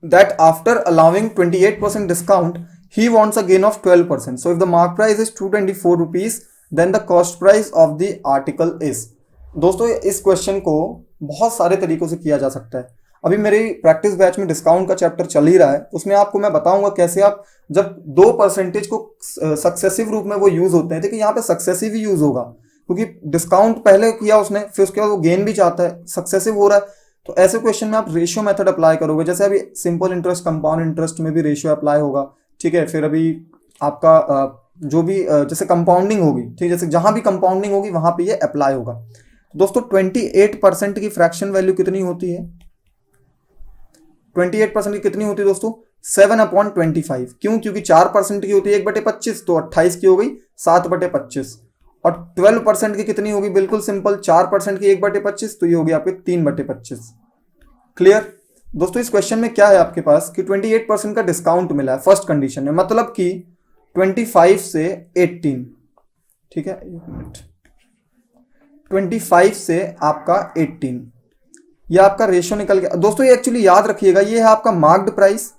Speaker 1: that after allowing 28% discount he wants a gain of 12%। So if the mark price is 224 rupees then the cost price of the article is. दोस्तों इस क्वेश्चन को बहुत सारे तरीकों से किया जा सकता है। अभी मेरी प्रैक्टिस बैच में डिस्काउंट का चैप्टर चल ही रहा है, उसमें आपको मैं बताऊंगा कैसे आप जब 2% को सक्सेसिव रूप में वो यूज होते हैं। देखिए यहाँ पे सक्सेसिव ही यूज होगा क्योंकि डिस्काउंट पहले किया उसने, फिर उसके बाद वो गेन भी चाहता है, सक्सेसिव हो रहा है। तो ऐसे क्वेश्चन में आप रेशियो मेथड अप्लाई करोगे, जैसे अभी सिंपल इंटरेस्ट कंपाउंड इंटरेस्ट में भी रेशियो अप्लाई होगा। ठीक है, फिर अभी आपका जो भी जैसे कंपाउंडिंग होगी, ठीक है, जैसे जहां भी कंपाउंडिंग होगी वहां पे ये अप्लाई होगा। दोस्तों 28% की फ्रैक्शन वैल्यू कितनी होती है, 28% की कितनी होती है दोस्तों 7/25। क्यों, क्योंकि 4% की होती है 1/25, तो 28 की हो गई 7/25। और 12% की कितनी होगी, बिल्कुल सिंपल 4% की 1/25, तो ये होगी आपके 3/25। क्लियर। दोस्तों इस क्वेश्चन में क्या है आपके पास कि 28% का डिस्काउंट मिला है फर्स्ट कंडीशन में, मतलब कि 25 से 18, ठीक है, 25 से आपका 18, यह आपका रेशियो निकल गया। दोस्तों ये एक्चुअली याद रखिएगा, ये है आपका मार्क्ड प्राइस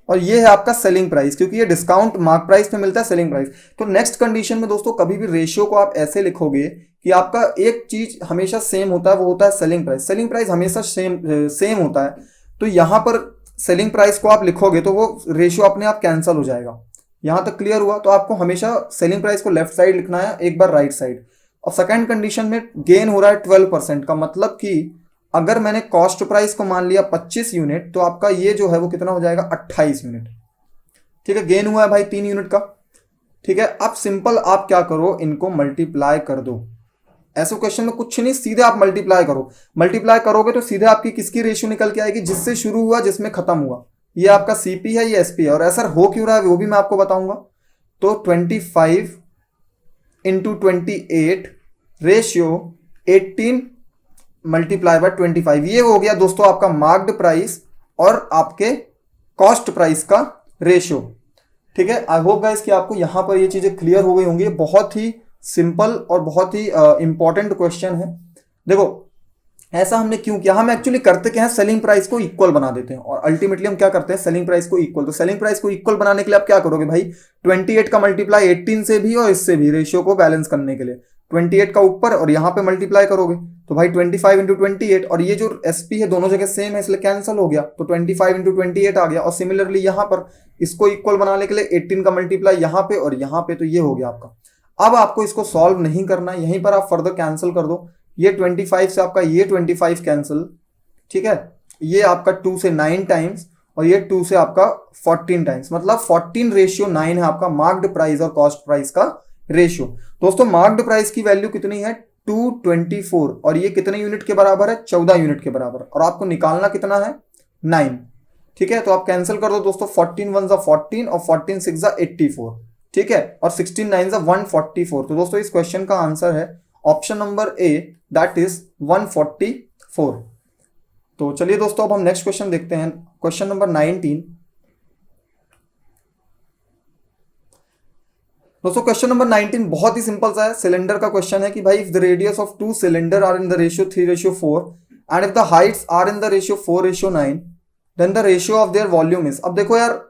Speaker 1: और ये है आपका सेलिंग प्राइस, क्योंकि ये डिस्काउंट मार्क प्राइस पे मिलता है, सेलिंग प्राइस। तो नेक्स्ट कंडीशन में दोस्तों कभी भी रेशियो को आप ऐसे लिखोगे कि आपका एक चीज हमेशा सेम होता है, वो होता है सेलिंग प्राइस। सेलिंग प्राइस हमेशा सेम होता है। तो यहां पर सेलिंग प्राइस को आप लिखोगे तो वो रेशियो अपने आप कैंसिल हो जाएगा। यहां तक क्लियर हुआ? तो आपको हमेशा सेलिंग प्राइस को लेफ्ट साइड लिखना है, एक बार राइट साइड। और सेकेंड कंडीशन में गेन हो रहा है 12% का, मतलब कि अगर मैंने कॉस्ट प्राइस को मान लिया 25 यूनिट, तो आपका ये जो है वो कितना हो जाएगा, 28 यूनिट। ठीक है, गेन हुआ है भाई 3 यूनिट का। ठीक है, अब सिंपल आप क्या करो, इनको मल्टीप्लाई कर दो। ऐसे क्वेश्चन में कुछ नहीं, सीधे आप मल्टीप्लाई करो। मल्टीप्लाई करोगे तो सीधे आपकी किसकी रेशियो निकल के आएगी, जिससे शुरू हुआ जिसमें खत्म हुआ। ये आपका सीपी है, ये एसपी है। और ऐसा हो क्यों रहा है वो भी मैं आपको बताऊंगा। तो 25 इंटू 28 रेशियो 18 मल्टीप्लाई बाय 25, ये हो गया दोस्तों आपका मार्क्ड प्राइस और आपके कॉस्ट प्राइस का रेशियो। ठीक है, आई होप गाइस कि आपको यहां पर ये चीजें क्लियर हो गई होंगी। बहुत ही सिंपल और बहुत ही इंपॉर्टेंट क्वेश्चन है। देखो ऐसा हमने क्यों किया, हम एक्चुअली करते क्या है, सेलिंग प्राइस को इक्वल बना देते हैं और अल्टीमेटली हम क्या करते हैं, सेलिंग प्राइस को इक्वल। तो सेलिंग प्राइस को इक्वल बनाने के लिए आप क्या करोगे भाई, 28 का मल्टीप्लाई 18 से भी और इससे भी, रेशियो को बैलेंस करने के लिए 28 का ऊपर और यहां पे मल्टीप्लाई करोगे तो भाई 25 इंटू 28, और ये जो एसपी है दोनों जगह सेम है इसलिए कैंसिल हो गया, तो 25 इंटू 28 आ गया। और सिमिलरली यहां पर इसको इक्वल बनाने के लिए 18 का मल्टीप्लाई यहां पे और यहां पे, तो ये हो गया आपका। अब आपको इसको सॉल्व नहीं करना है, यहीं पर आप फर्दर कैंसिल कर दो। ये 25 से आपका ये 25 कैंसिल, ठीक है, ये आपका 2 से 9 टाइम्स और ये 2 से आपका 14 टाइम्स, मतलब 14 रेशियो 9 है आपका मार्क्ड प्राइस और कॉस्ट प्राइस का रेशियो। दोस्तों मार्क्ड प्राइस की वैल्यू कितनी है, 224, और ये कितने यूनिट के बराबर है, 14 यूनिट के बराबर, और आपको निकालना कितना है, 9। ठीक है, तो आप कैंसिल कर दो दोस्तों, 14 1 14 और 14 6 84, ठीक है, और 16 9 144। तो दोस्तों इस क्वेश्चन का आंसर है option number A, that is 144। तो चलिए दोस्तों अब हम नेक्स्ट क्वेश्चन देखते हैं, क्वेश्चन नंबर 19। दोस्तों क्वेश्चन नंबर 19 बहुत ही सिंपल सा है, सिलेंडर का क्वेश्चन है कि भाई if the radius of 2 cylinder are in the ratio 3:4 and if the heights are in the ratio 4:9 then the ratio of their volume is. अब देखो यार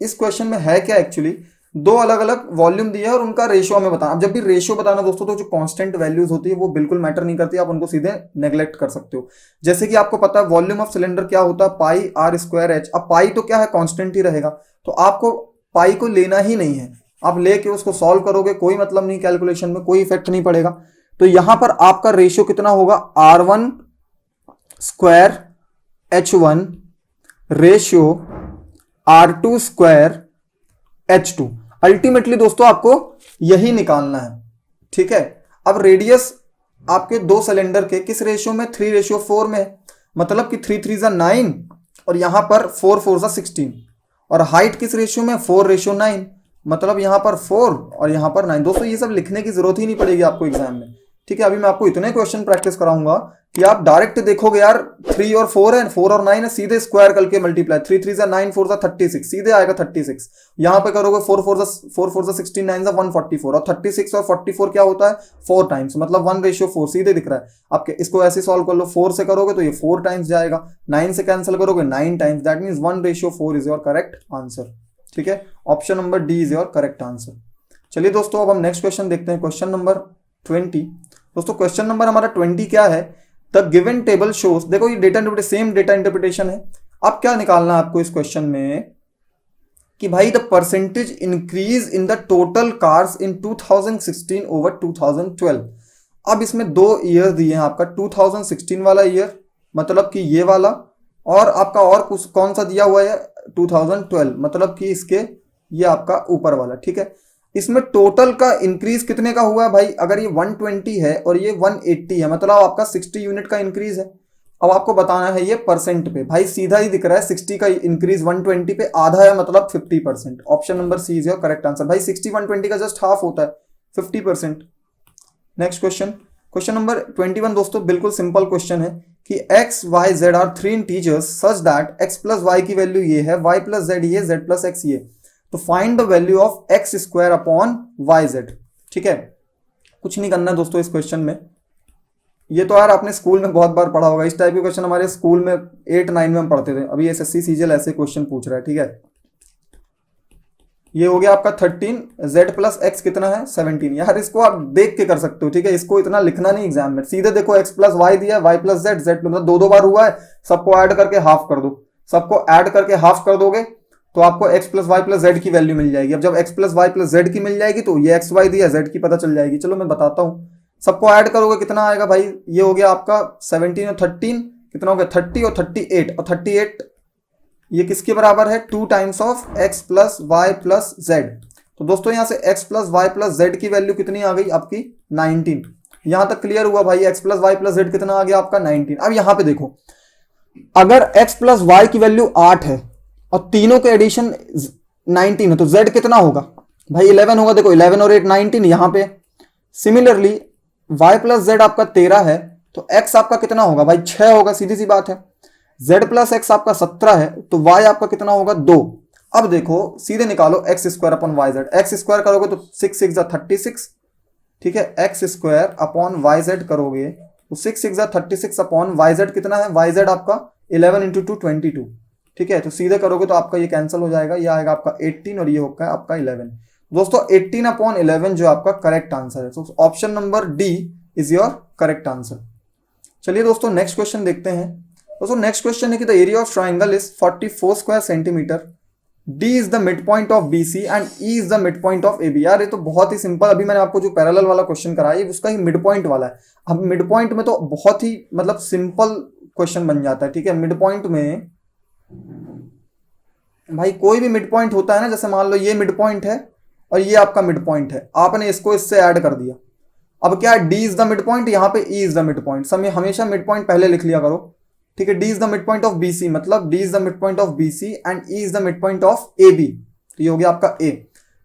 Speaker 1: इस क्वेश्चन में है क्या, एक्चुअली दो अलग अलग वॉल्यूम दिया है और उनका रेशियो हमें बताना। अब जब भी रेशियो बताना दोस्तों, तो जो कांस्टेंट वैल्यूज होती है वो बिल्कुल मैटर नहीं करती, आप उनको सीधे नेग्लेक्ट कर सकते हो। जैसे कि आपको पता है वॉल्यूम ऑफ सिलेंडर क्या होता है, पाई आर स्क्वायर एच। अब पाई तो क्या है, कांस्टेंट ही रहेगा, तो आपको पाई को लेना ही नहीं है। आप लेके उसको सॉल्व करोगे कोई मतलब नहीं, कैलकुलेशन में कोई इफेक्ट नहीं पड़ेगा। तो यहां पर आपका रेशियो कितना होगा, R1 square H1 ratio R2 square H2। Ultimately दोस्तों आपको यही निकालना है। ठीक है, अब रेडियस आपके दो सिलेंडर के किस रेशियो में, 3:4 में, मतलब कि 3 3 9 और यहां पर 4 4 16, और हाइट किस रेशियो में, 4:9, मतलब यहां पर 4 और यहां पर 9। दोस्तों ये सब लिखने की जरूरत ही नहीं पड़ेगी आपको एग्जाम में। ठीक है, अभी मैं आपको इतने क्वेश्चन प्रैक्टिस कराऊंगा कि आप डायरेक्ट देखोगे यार 3 और 4 है, 4 और 9 है, सीधे स्क्वायर करके मल्टीप्लाई, 3 3 9 4 36, सीधे आएगा 36। यहां पे करोगे 4 4 16 9 144, और 36 और 44 क्या होता है, 4 टाइम्स, मतलब 1:4 सीधे दिख रहा है आपके। इसको ऐसे सॉल्व कर लो, 4 से करोगे तो ये 4 टाइम्स जाएगा, 9 से कैंसिल करोगे 9 times, that means 1:4 is your correct answer. ठीक है, option number D is your correct answer. चलिए दोस्तों अब हम नेक्स्ट क्वेश्चन देखते हैं, क्वेश्चन नंबर 20। दोस्तों क्वेश्चन नंबर हमारा 20 क्या है, द गिवन टेबल शोज। देखो ये data interpretation, same data interpretation है। अब क्या निकालना है आपको इस क्वेश्चन में कि भाई the percentage increase in the total cars in 2016 over 2012। अब इसमें दो ईयर दिए हैं आपका, 2016 वाला ईयर मतलब कि ये वाला, और आपका और कुछ कौन सा दिया हुआ है 2012, मतलब कि इसके ये आपका ऊपर वाला। ठीक है, इसमें टोटल का इंक्रीज कितने का हुआ है भाई, अगर ये 120 है और ये 180 है, मतलब आपका 60 यूनिट का इंक्रीज है। अब आपको बताना है ये परसेंट पे, भाई सीधा ही दिख रहा है 60 का इंक्रीज 120 पे आधा है, मतलब 50%। Option number C is your correct answer. भाई 60 120 का जस्ट हाफ होता है, 50%। नेक्स्ट क्वेश्चन, क्वेश्चन नंबर 21 दोस्तों बिल्कुल सिंपल क्वेश्चन है कि x y z are three integers such that x plus Y की वैल्यू ये है, y प्लस जेड ये, z प्लस एक्स ये, तो find the value of X square upon Y Z. ठीक है, कुछ नहीं करना दोस्तों इस क्वेश्चन में, ये तो यार आपने स्कूल में बहुत बार पढ़ा होगा, इस टाइप के क्वेश्चन हमारे स्कूल में 8-9 में हम पढ़ते थे। अभी एसएससी सीजीएल ऐसे क्वेश्चन पूछ रहा है। ठीक है, ये हो गया आपका 13, z प्लस एक्स कितना है 17। यार इसको आप देख के कर सकते हो। ठीक है, इसको इतना लिखना नहीं एग्जाम में, सीधे देखो x प्लस वाई दिया, y प्लस जेड, z मतलब दो बार हुआ है, सबको ऐड करके हाफ कर दो। सबको ऐड करके हाफ कर दोगे तो आपको x plus Y plus Z की वैल्यू मिल जाएगी। अब जब x plus Y plus Z की मिल जाएगी तो ये एक्स वाई दिया, z की पता चल जाएगी। चलो मैं बताता हूँ, सबको ऐड करोगे कितना आएगा भाई, ये हो गया आपका 17 और 13 कितना हो गया 30 और 38, और 38 ये किसके बराबर है 2 times of x plus Y plus Z. तो दोस्तों यहां से x plus Y plus Z की वैल्यू कितनी आ गई आपकी 19। यहां तक क्लियर हुआ भाई, x plus Y plus Z कितना आ गया आपका 19। अब यहां पे देखो, अगर x प्लस वाई की वैल्यू 8 है और तीनों के एडिशन 19 है तो z कितना होगा भाई 11 होगा। देखो 11 और 8 19 यहां पे। सिमिलरली y प्लस जेड आपका 13 है तो x आपका कितना होगा भाई 6 होगा, सीधी सी बात है। z प्लस एक्स आपका 17 है तो y आपका कितना होगा 2। अब देखो सीधे निकालो X square upon Y Z, X square करोगे तो 6 6 36। ठीक है, X square upon Y Z करोगे तो 6 6 36 अपॉन वाई जेड कितना है, वाई जेड आपका 11 इंटू 2 22। ठीक है, तो सीधे करोगे तो आपका ये कैंसिल हो जाएगा, ये आएगा आपका 18 और ये होगा आपका 11। दोस्तों 18 अपॉन 11 जो आपका करेक्ट आंसर है, तो option number D is your correct answer. चलिए दोस्तों नेक्स्ट क्वेश्चन देखते हैं। दोस्तों नेक्स्ट क्वेश्चन है कि the area of triangle is 44 square centimetre, D is the mid point of BC and E is the mid point of AB। यार ये तो बहुत ही सिंपल, अभी मैंने आपको जो पैरेलल वाला क्वेश्चन कराया उसका ही मिड पॉइंट वाला है। अब मिड पॉइंट में तो बहुत ही मतलब सिंपल क्वेश्चन बन जाता है। ठीक है, मिड पॉइंट में भाई कोई भी मिड पॉइंट होता है ना, जैसे मान लो ये मिड पॉइंट है और ये आपका मिड पॉइंट है, आपने इसको इससे ऐड कर दिया। अब क्या D is the mid point, यहाँ पे E is the mid point. समय हमेशा मिड पॉइंट पहले लिख लिया करो। ठीक है, D is the mid point of BC, मतलब D is the mid point of BC and E is the mid point of AB। तो ये हो गया आपका A।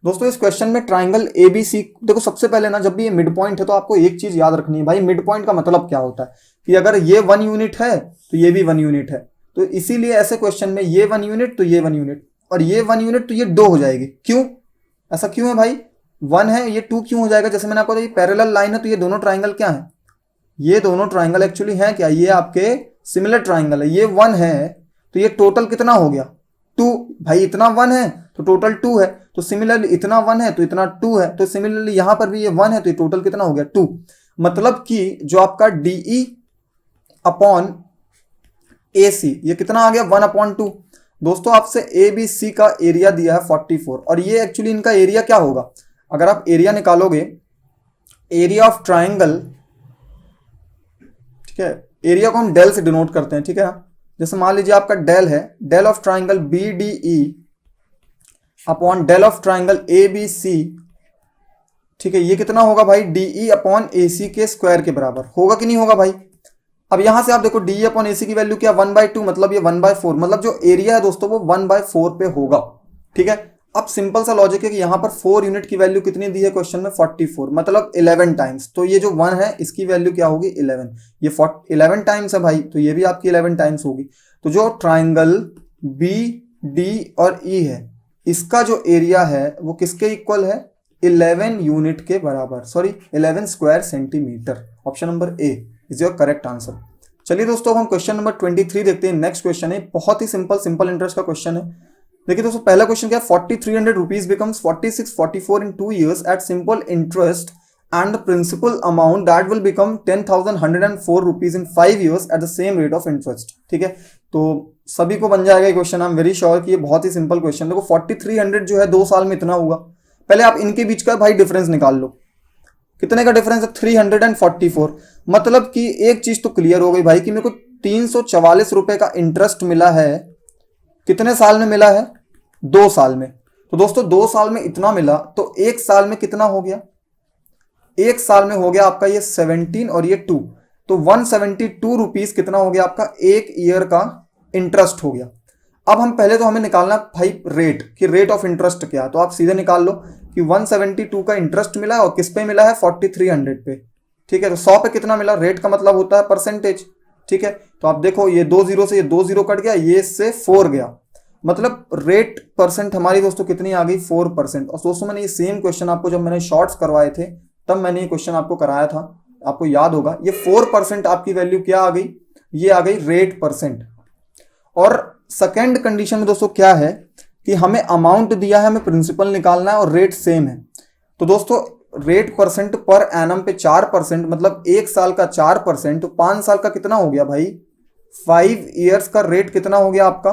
Speaker 1: दोस्तों इस क्वेश्चन में ट्राइंगल ABC, देखो सबसे पहले ना जब भी ये मिड पॉइंट है तो आपको एक चीज याद रखनी है भाई, मिड पॉइंट का मतलब क्या होता है कि अगर ये 1 यूनिट है तो ये भी 1 यूनिट है। तो इसीलिए ऐसे क्वेश्चन में ये 1 यूनिट तो ये 1 यूनिट और ये 1 यूनिट तो ये 2 हो जाएगी। क्यों, ऐसा क्यों है भाई, 1 है ये 2 क्यों हो जाएगा। जैसे मैंने आपको, ये पैरेलल लाइन है तो ये दोनों ट्राइंगल क्या है, ये दोनों ट्राइंगल एक्चुअली हैं क्या, ये आपके सिमिलर ट्राइंगल है। ये 1 है तो ये टोटल कितना हो गया 2। भाई इतना 1 है तो टोटल 2 है, तो सिमिलरली इतना 1 है तो इतना 2 है, तो सिमिलरली यहां पर भी ये 1 है तो ये टोटल कितना हो गया 2। मतलब कि जो आपका DE अपॉन AC ये कितना आ गया 1/2। दोस्तों आपसे ABC का एरिया दिया है 44 और ये एक्चुअली इनका एरिया क्या होगा, अगर आप एरिया निकालोगे, एरिया ऑफ ट्राइंगल, ठीक है, एरिया को हम डेल से डिनोट करते हैं। ठीक है, जैसे मान लीजिए आपका डेल है, del of triangle BDE upon del of triangle ABC। ठीक है, ये कितना होगा भाई DE अपॉन AC के स्क्वायर के बराबर होगा कि नहीं होगा भाई। अब यहां से आप देखो DE अपॉन AC की वैल्यू क्या 1/2, मतलब ये 1/4, मतलब जो एरिया है दोस्तों वो 1/4 पे होगा। ठीक है, अब सिंपल सा लॉजिक है कि यहां पर 4 यूनिट की वैल्यू कितनी दी है क्वेश्चन में 44, मतलब 11 टाइम्स। तो ये जो 1 है इसकी वैल्यू क्या होगी 11, ये 11 टाइम्स है भाई, तो ये भी आपकी 11 टाइम्स होगी। तो जो ट्राइंगल BD और E है इसका जो एरिया है वो किसके इक्वल है 11 यूनिट के बराबर, sorry 11 square centimetre. Option number A is your correct answer. चलिए दोस्तों हम क्वेश्चन नंबर 23 देखते हैं। नेक्स्ट क्वेश्चन है बहुत ही सिंपल इंटरेस्ट का क्वेश्चन है। देखिए दोस्तों पहला क्वेश्चन क्या है, 4300 rupees becomes 4644 in 2 years at simple interest and the principal amount that will become 10,104 rupees in 5 years at the same rate of interest। ठीक है, तो सभी को बन जाएगा ये question, I am very sure कि ये बहुत ही सिंपल क्वेश्चन। देखो 4300 जो है 2 साल में इतना हुआ, पहले आप इनके बीच का भाई डिफरेंस निकाल लो, कितने का डिफरेंस है 344। मतलब कि एक चीज तो क्लियर हो गई भाई कि मेरे को 344 रुपए का इंटरेस्ट मिला है, कितने साल में मिला है 2 साल में। तो दोस्तों 2 साल में इतना मिला तो 1 साल में कितना हो गया, 1 साल में हो गया आपका ये 17 और ये 2, तो 172 रुपीज कितना हो गया आपका 1 ईयर का इंटरेस्ट हो गया। अब हम पहले तो हमें निकालना भाई रेट, कि रेट ऑफ इंटरेस्ट क्या है, तो आप सीधे निकाल लो कि 172 का इंटरेस्ट मिला है और किस पे मिला है 4300 पे। ठीक है, तो 100 पे कितना मिला, रेट का मतलब होता है परसेंटेज, ठीक है। तो आप देखो ये 2 जीरो से ये 2 जीरो कट गया, ये इससे 4 गया, मतलब रेट परसेंट हमारी दोस्तों कितनी आ गई 4%। और दोस्तों मैंने ये सेम क्वेश्चन आपको जब मैंने शॉर्ट्स करवाए थे तब मैंने ये क्वेश्चन आपको कराया था, आपको याद होगा। ये 4% आपकी वैल्यू क्या आ गई, ये आ गई रेट परसेंट। और सेकेंड कंडीशन में दोस्तों क्या है कि हमें अमाउंट दिया है, हमें प्रिंसिपल निकालना है और रेट सेम है। तो दोस्तों रेट परसेंट पर एनम पे 4%, मतलब 1 साल का 4%, तो 5 साल का कितना हो गया भाई, 5 ईयर्स का रेट कितना हो गया आपका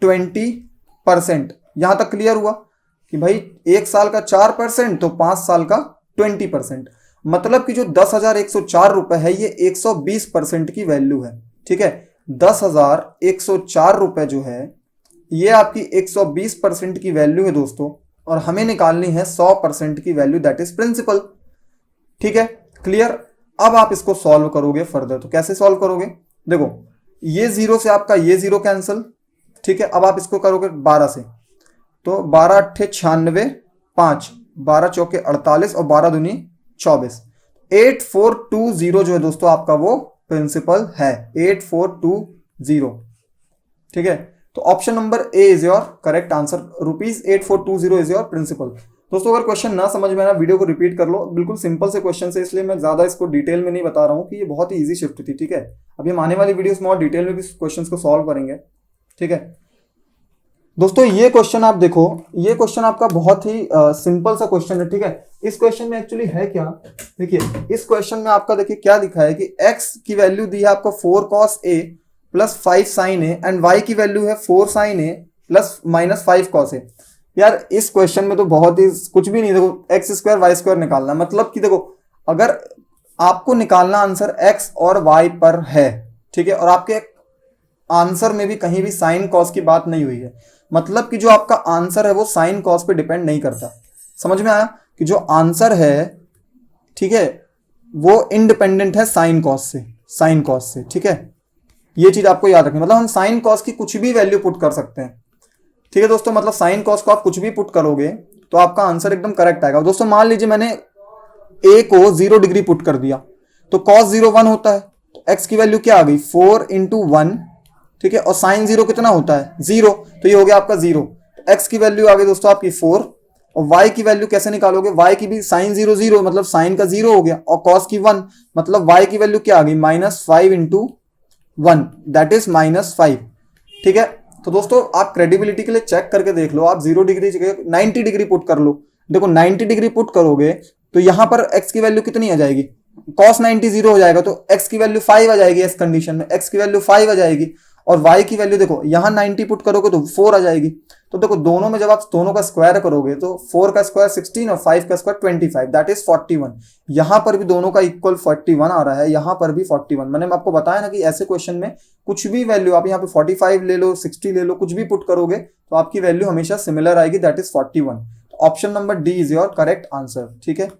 Speaker 1: 20%। यहां तक क्लियर हुआ कि भाई 1 साल का 4% तो 5 साल का 20%, मतलब कि जो 10,104 रुपए है ये 120% की वैल्यू है, ठीक है। 10,104 रुपए जो है ये आपकी 120% की वैल्यू है दोस्तों, और हमें निकालनी है 100% की वैल्यू, दैट इज प्रिंसिपल, ठीक है, क्लियर। अब आप इसको सॉल्व करोगे फर्दर, तो कैसे सॉल्व करोगे, देखो ये जीरो से आपका ये जीरो कैंसिल, ठीक है। अब आप इसको करोगे 12 से, तो 12 अट्ठे 96, 5 12 चौके 48 और 12 दूनी 24, 8420 जो है दोस्तों आपका वो प्रिंसिपल है, 8420, ठीक है। तो option number A is your correct answer, ₹8420 is your principal. दोस्तों अगर क्वेश्चन ना समझ में आना वीडियो को रिपीट कर लो, बिल्कुल सिंपल से क्वेश्चन है, इसलिए मैं ज्यादा इसको डिटेल में नहीं बता रहा हूँ कि ये बहुत ही इजी शिफ्ट थी, ठीक है। अभी हम आने वाली वीडियोस में और डिटेल में भी क्वेश्चंस को सॉल्व करेंगे, ठीक है। दोस्तों ये क्वेश्चन आप देखो, ये क्वेश्चन आपका बहुत ही सिंपल सा क्वेश्चन है, ठीक है। इस क्वेश्चन में एक्चुअली है क्या, देखिए इस क्वेश्चन में आपका देखिए क्या लिखा है कि x की वैल्यू दी है आपको 4 cos a plus 5 sin a and y की वैल्यू है 4 sin a plus minus 5 cos a। यार इस क्वेश्चन में तो बहुत ही कुछ भी नहीं, देखो एक्स स्क्वायर वाई स्क्वायर निकालना, मतलब कि देखो अगर आपको निकालना आंसर x और y पर है, ठीक है, और आपके आंसर में भी कहीं भी साइन कॉस की बात नहीं हुई है, मतलब कि जो आपका आंसर है वो साइन कॉस पे डिपेंड नहीं करता। समझ में आया कि जो आंसर है, ठीक है, वो इंडिपेंडेंट है साइन कॉस से, साइन कॉस से, ठीक है। ये चीज आपको याद रखनी, मतलब हम साइन कॉस की कुछ भी वैल्यू पुट कर सकते हैं, ठीक है दोस्तों। मतलब साइन कॉस को आप कुछ भी पुट करोगे तो आपका आंसर एकदम करेक्ट आएगा। दोस्तों मान लीजिए मैंने a को 0 डिग्री पुट कर दिया तो cos 0 1 होता है, तो x की वैल्यू क्या आ गई 4 × 1, ठीक है, और साइन 0 कितना होता है 0, तो ये हो गया आपका 0। x की वैल्यू आ गई दोस्तों आपकी 4, और y की वैल्यू कैसे निकालोगे, y की भी साइन 0 0, मतलब साइन का 0 हो गया, और cos की 1, मतलब y की वैल्यू क्या आ गई -5 × 1, दैट इज -5, ठीक है। तो दोस्तों आप क्रेडिबिलिटी के लिए चेक करके देख लो, आप 0 डिग्री जगह 90 डिग्री पुट कर लो, देखो 90 डिग्री पुट करोगे तो यहां पर x की वैल्यू कितनी आ जाएगी, cos 90 0 हो जाएगा, तो x की वैल्यू 5 आ जाएगी, इस कंडीशन में x की वैल्यू 5 आ जाएगी, और y की वैल्यू देखो यहां 90 पुट करोगे तो 4 आ जाएगी। तो देखो दोनों में जब आप दोनों का स्क्वायर करोगे तो 4 का स्क्वायर 16 और 5 का स्क्वायर 25, दैट इज 41। यहां पर भी दोनों का इक्वल 41 आ रहा है, यहां पर भी 41। मैंने आपको बताया ना कि ऐसे क्वेश्चन में कुछ भी वैल्यू आप यहाँ पे 45 ले लो, 60 ले लो, कुछ भी पुट करोगे तो आपकी वैल्यू हमेशा सिमिलर आएगी, that is 41। Option number D is your correct answer, ठीक है।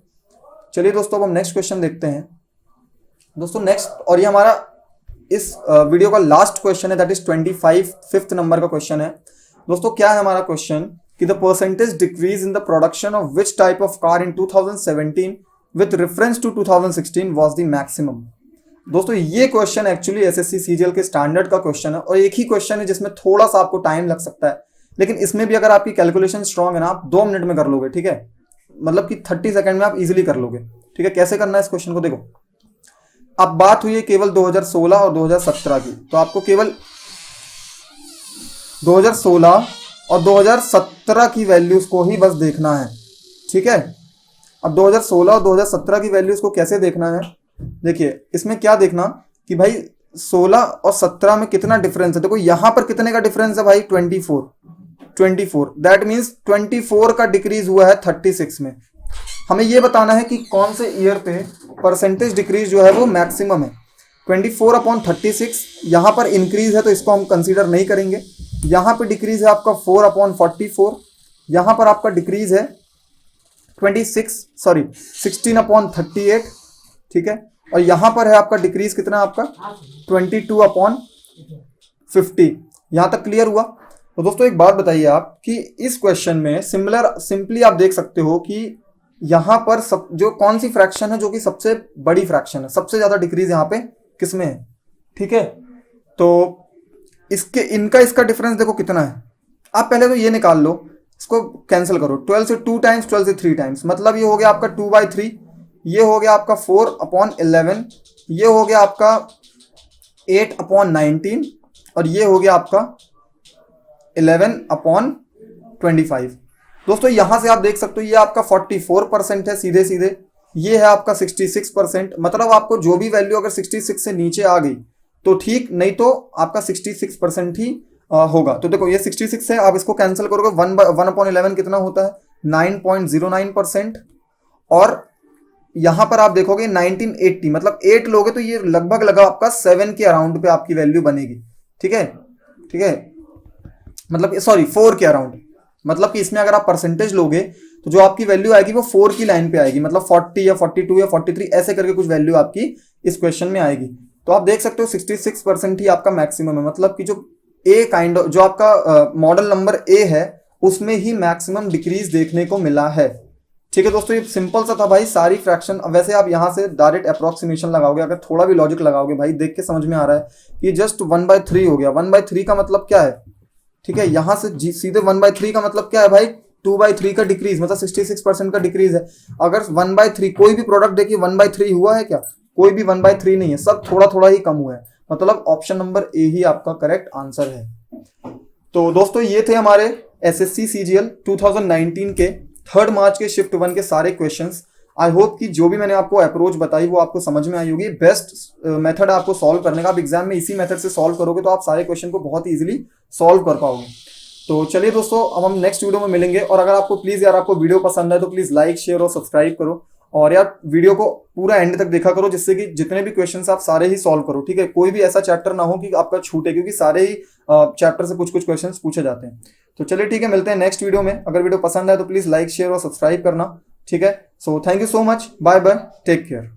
Speaker 1: चलिए दोस्तों अब हम नेक्स्ट क्वेश्चन देखते हैं दोस्तों। नेक्स्ट, और ये हमारा इस वीडियो का लास्ट क्वेश्चन है, दैट इज 5th नंबर का क्वेश्चन है दोस्तों। क्या है हमारा क्वेश्चन कि the percentage decrease in the production of which type of car in 2017 with reference to 2016 was the maximum. दोस्तों ये क्वेश्चन एक्चुअली एसएससी सीजीएल के स्टैंडर्ड का क्वेश्चन है, और एक ही क्वेश्चन है जिसमें थोड़ा सा आपको टाइम लग सकता है, लेकिन इसमें भी अगर आपकी कैलकुलेशन स्ट्रांग है ना, आप 2 मिनट में कर लोगे, ठीक है, मतलब कि 30 सेकंड में आप इजीली कर लोगे, ठीक है। कैसे करना है इस क्वेश्चन को, देखो अब बात हुई है केवल 2016 और 2017 की, तो आपको केवल 2016 और 2017 की वैल्यूज को ही बस देखना है, ठीक है। अब 2016 और 2017 की वैल्यूज को कैसे देखना है, देखिए इसमें क्या देखना कि भाई 16 और 17 में कितना डिफरेंस है। देखो यहां पर कितने का डिफरेंस है भाई 24, दैट मीन्स 24 का डिक्रीज हुआ है 36 में। हमें यह बताना है कि कौन से ईयर पे परसेंटेज डिक्रीज जो है वो मैक्सिमम है। 24/36 यहां पर इंक्रीज है तो इसको हम कंसीडर नहीं करेंगे। यहां पे डिक्रीज है आपका 4/44, यहां पर आपका डिक्रीज है 16/38, ठीक है, और यहां पर है आपका डिक्रीज कितना आपका 22/50। यहां तक क्लियर हुआ। तो दोस्तों एक बात बताइए आप कि इस क्वेश्चन में सिंपली आप देख सकते हो कि यहां पर जो कौन सी फ्रैक्शन है जो कि सबसे बड़ी फ्रैक्शन है, सबसे ज्यादा डिक्रीज यहां पे किसमें है, ठीक है, तो इसका डिफरेंस देखो कितना है। आप पहले तो ये निकाल लो, इसको कैंसिल करो, 12 से 2 टाइम्स, 12 से 3 टाइम्स, मतलब ये हो गया आपका 2/3, ये हो गया आपका 4/11, ये हो गया आपका 8/19, और ये हो गया आपका 11/25। दोस्तों यहां से आप देख सकते हो ये आपका 44% है सीधे सीधे, ये है आपका 66%। मतलब आपको जो भी वैल्यू अगर 66 से नीचे आ गई तो ठीक, नहीं तो आपका 66% ही होगा। तो देखो ये 66 है, आप इसको कैंसिल करोगे, 1/11 कितना होता है, 9.09%। और यहां पर आप देखोगे 1980, मतलब 8 लोगे तो ये लगभग लगा आपका 7 के अराउंड पे आपकी वैल्यू बनेगी। ठीक है, ठीक है, मतलब सॉरी 4 के अराउंड, मतलब कि इसमें अगर आप परसेंटेज लोगे तो जो आपकी वैल्यू आएगी वो 4 की लाइन पे आएगी, मतलब 40 या 42 या 43 ऐसे करके कुछ वैल्यू आपकी इस क्वेश्चन में आएगी। तो आप देख सकते हो 66% ही आपका मैक्सिमम है, मतलब कि जो जो आपका मॉडल नंबर ए है उसमें ही मैक्सिमम डिक्रीज देखने को मिला है। ठीक है दोस्तों, ये सिंपल सा था भाई, सारी फ्रैक्शन। वैसे आप यहां से डायरेक्ट अप्रोक्सीमेशन लगाओगे, अगर थोड़ा भी लॉजिक लगाओगे भाई, देख के समझ में आ रहा है कि जस्ट 1/3 हो गया। 1/3 का मतलब क्या है, ठीक है, यहां से सीधे 1/3 का मतलब क्या है भाई, 2/3 का डिक्रीज, मतलब 66% का डिक्रीज है। अगर 1/3 कोई भी प्रोडक्ट देखिए 1/3 हुआ है क्या, कोई भी 1/3 नहीं है, सब थोड़ा थोड़ा ही कम हुआ है, मतलब ऑप्शन नंबर ए ही आपका करेक्ट आंसर है। तो दोस्तों ये थे हमारे एसएससी सीजीएल 2019 के 3 मार्च के शिफ्ट 1 के सारे क्वेश्चंस। आई होप कि जो भी मैंने आपको अप्रोच बताई वो आपको समझ में आई होगी। बेस्ट मेथड आपको सॉल्व करने का, आप एग्जाम में इसी मेथड से सॉल्व करोगे तो आप सारे क्वेश्चन को बहुत ही इजीली सॉल्व कर पाओगे। तो चलिए दोस्तों, अब हम नेक्स्ट वीडियो में मिलेंगे। और अगर आपको प्लीज यार आपको वीडियो पसंद है तो प्लीज लाइक, शेयर और सब्सक्राइब करो, और यार वीडियो को पूरा एंड तक देखा करो, जिससे कि जितने भी क्वेश्चंस आप सारे ही सॉल्व करो। ठीक है, कोई भी ऐसा चैप्टर ना हो कि आपका छूटे, क्योंकि सारे ही चैप्टर से कुछ कुछ क्वेश्चंस पूछे जाते हैं। तो चलिए ठीक है, मिलते हैं नेक्स्ट वीडियो में। अगर वीडियो पसंद है तो प्लीज लाइक, शेयर और सब्सक्राइब करना। ठीक है, so thank you so much, bye bye, take care.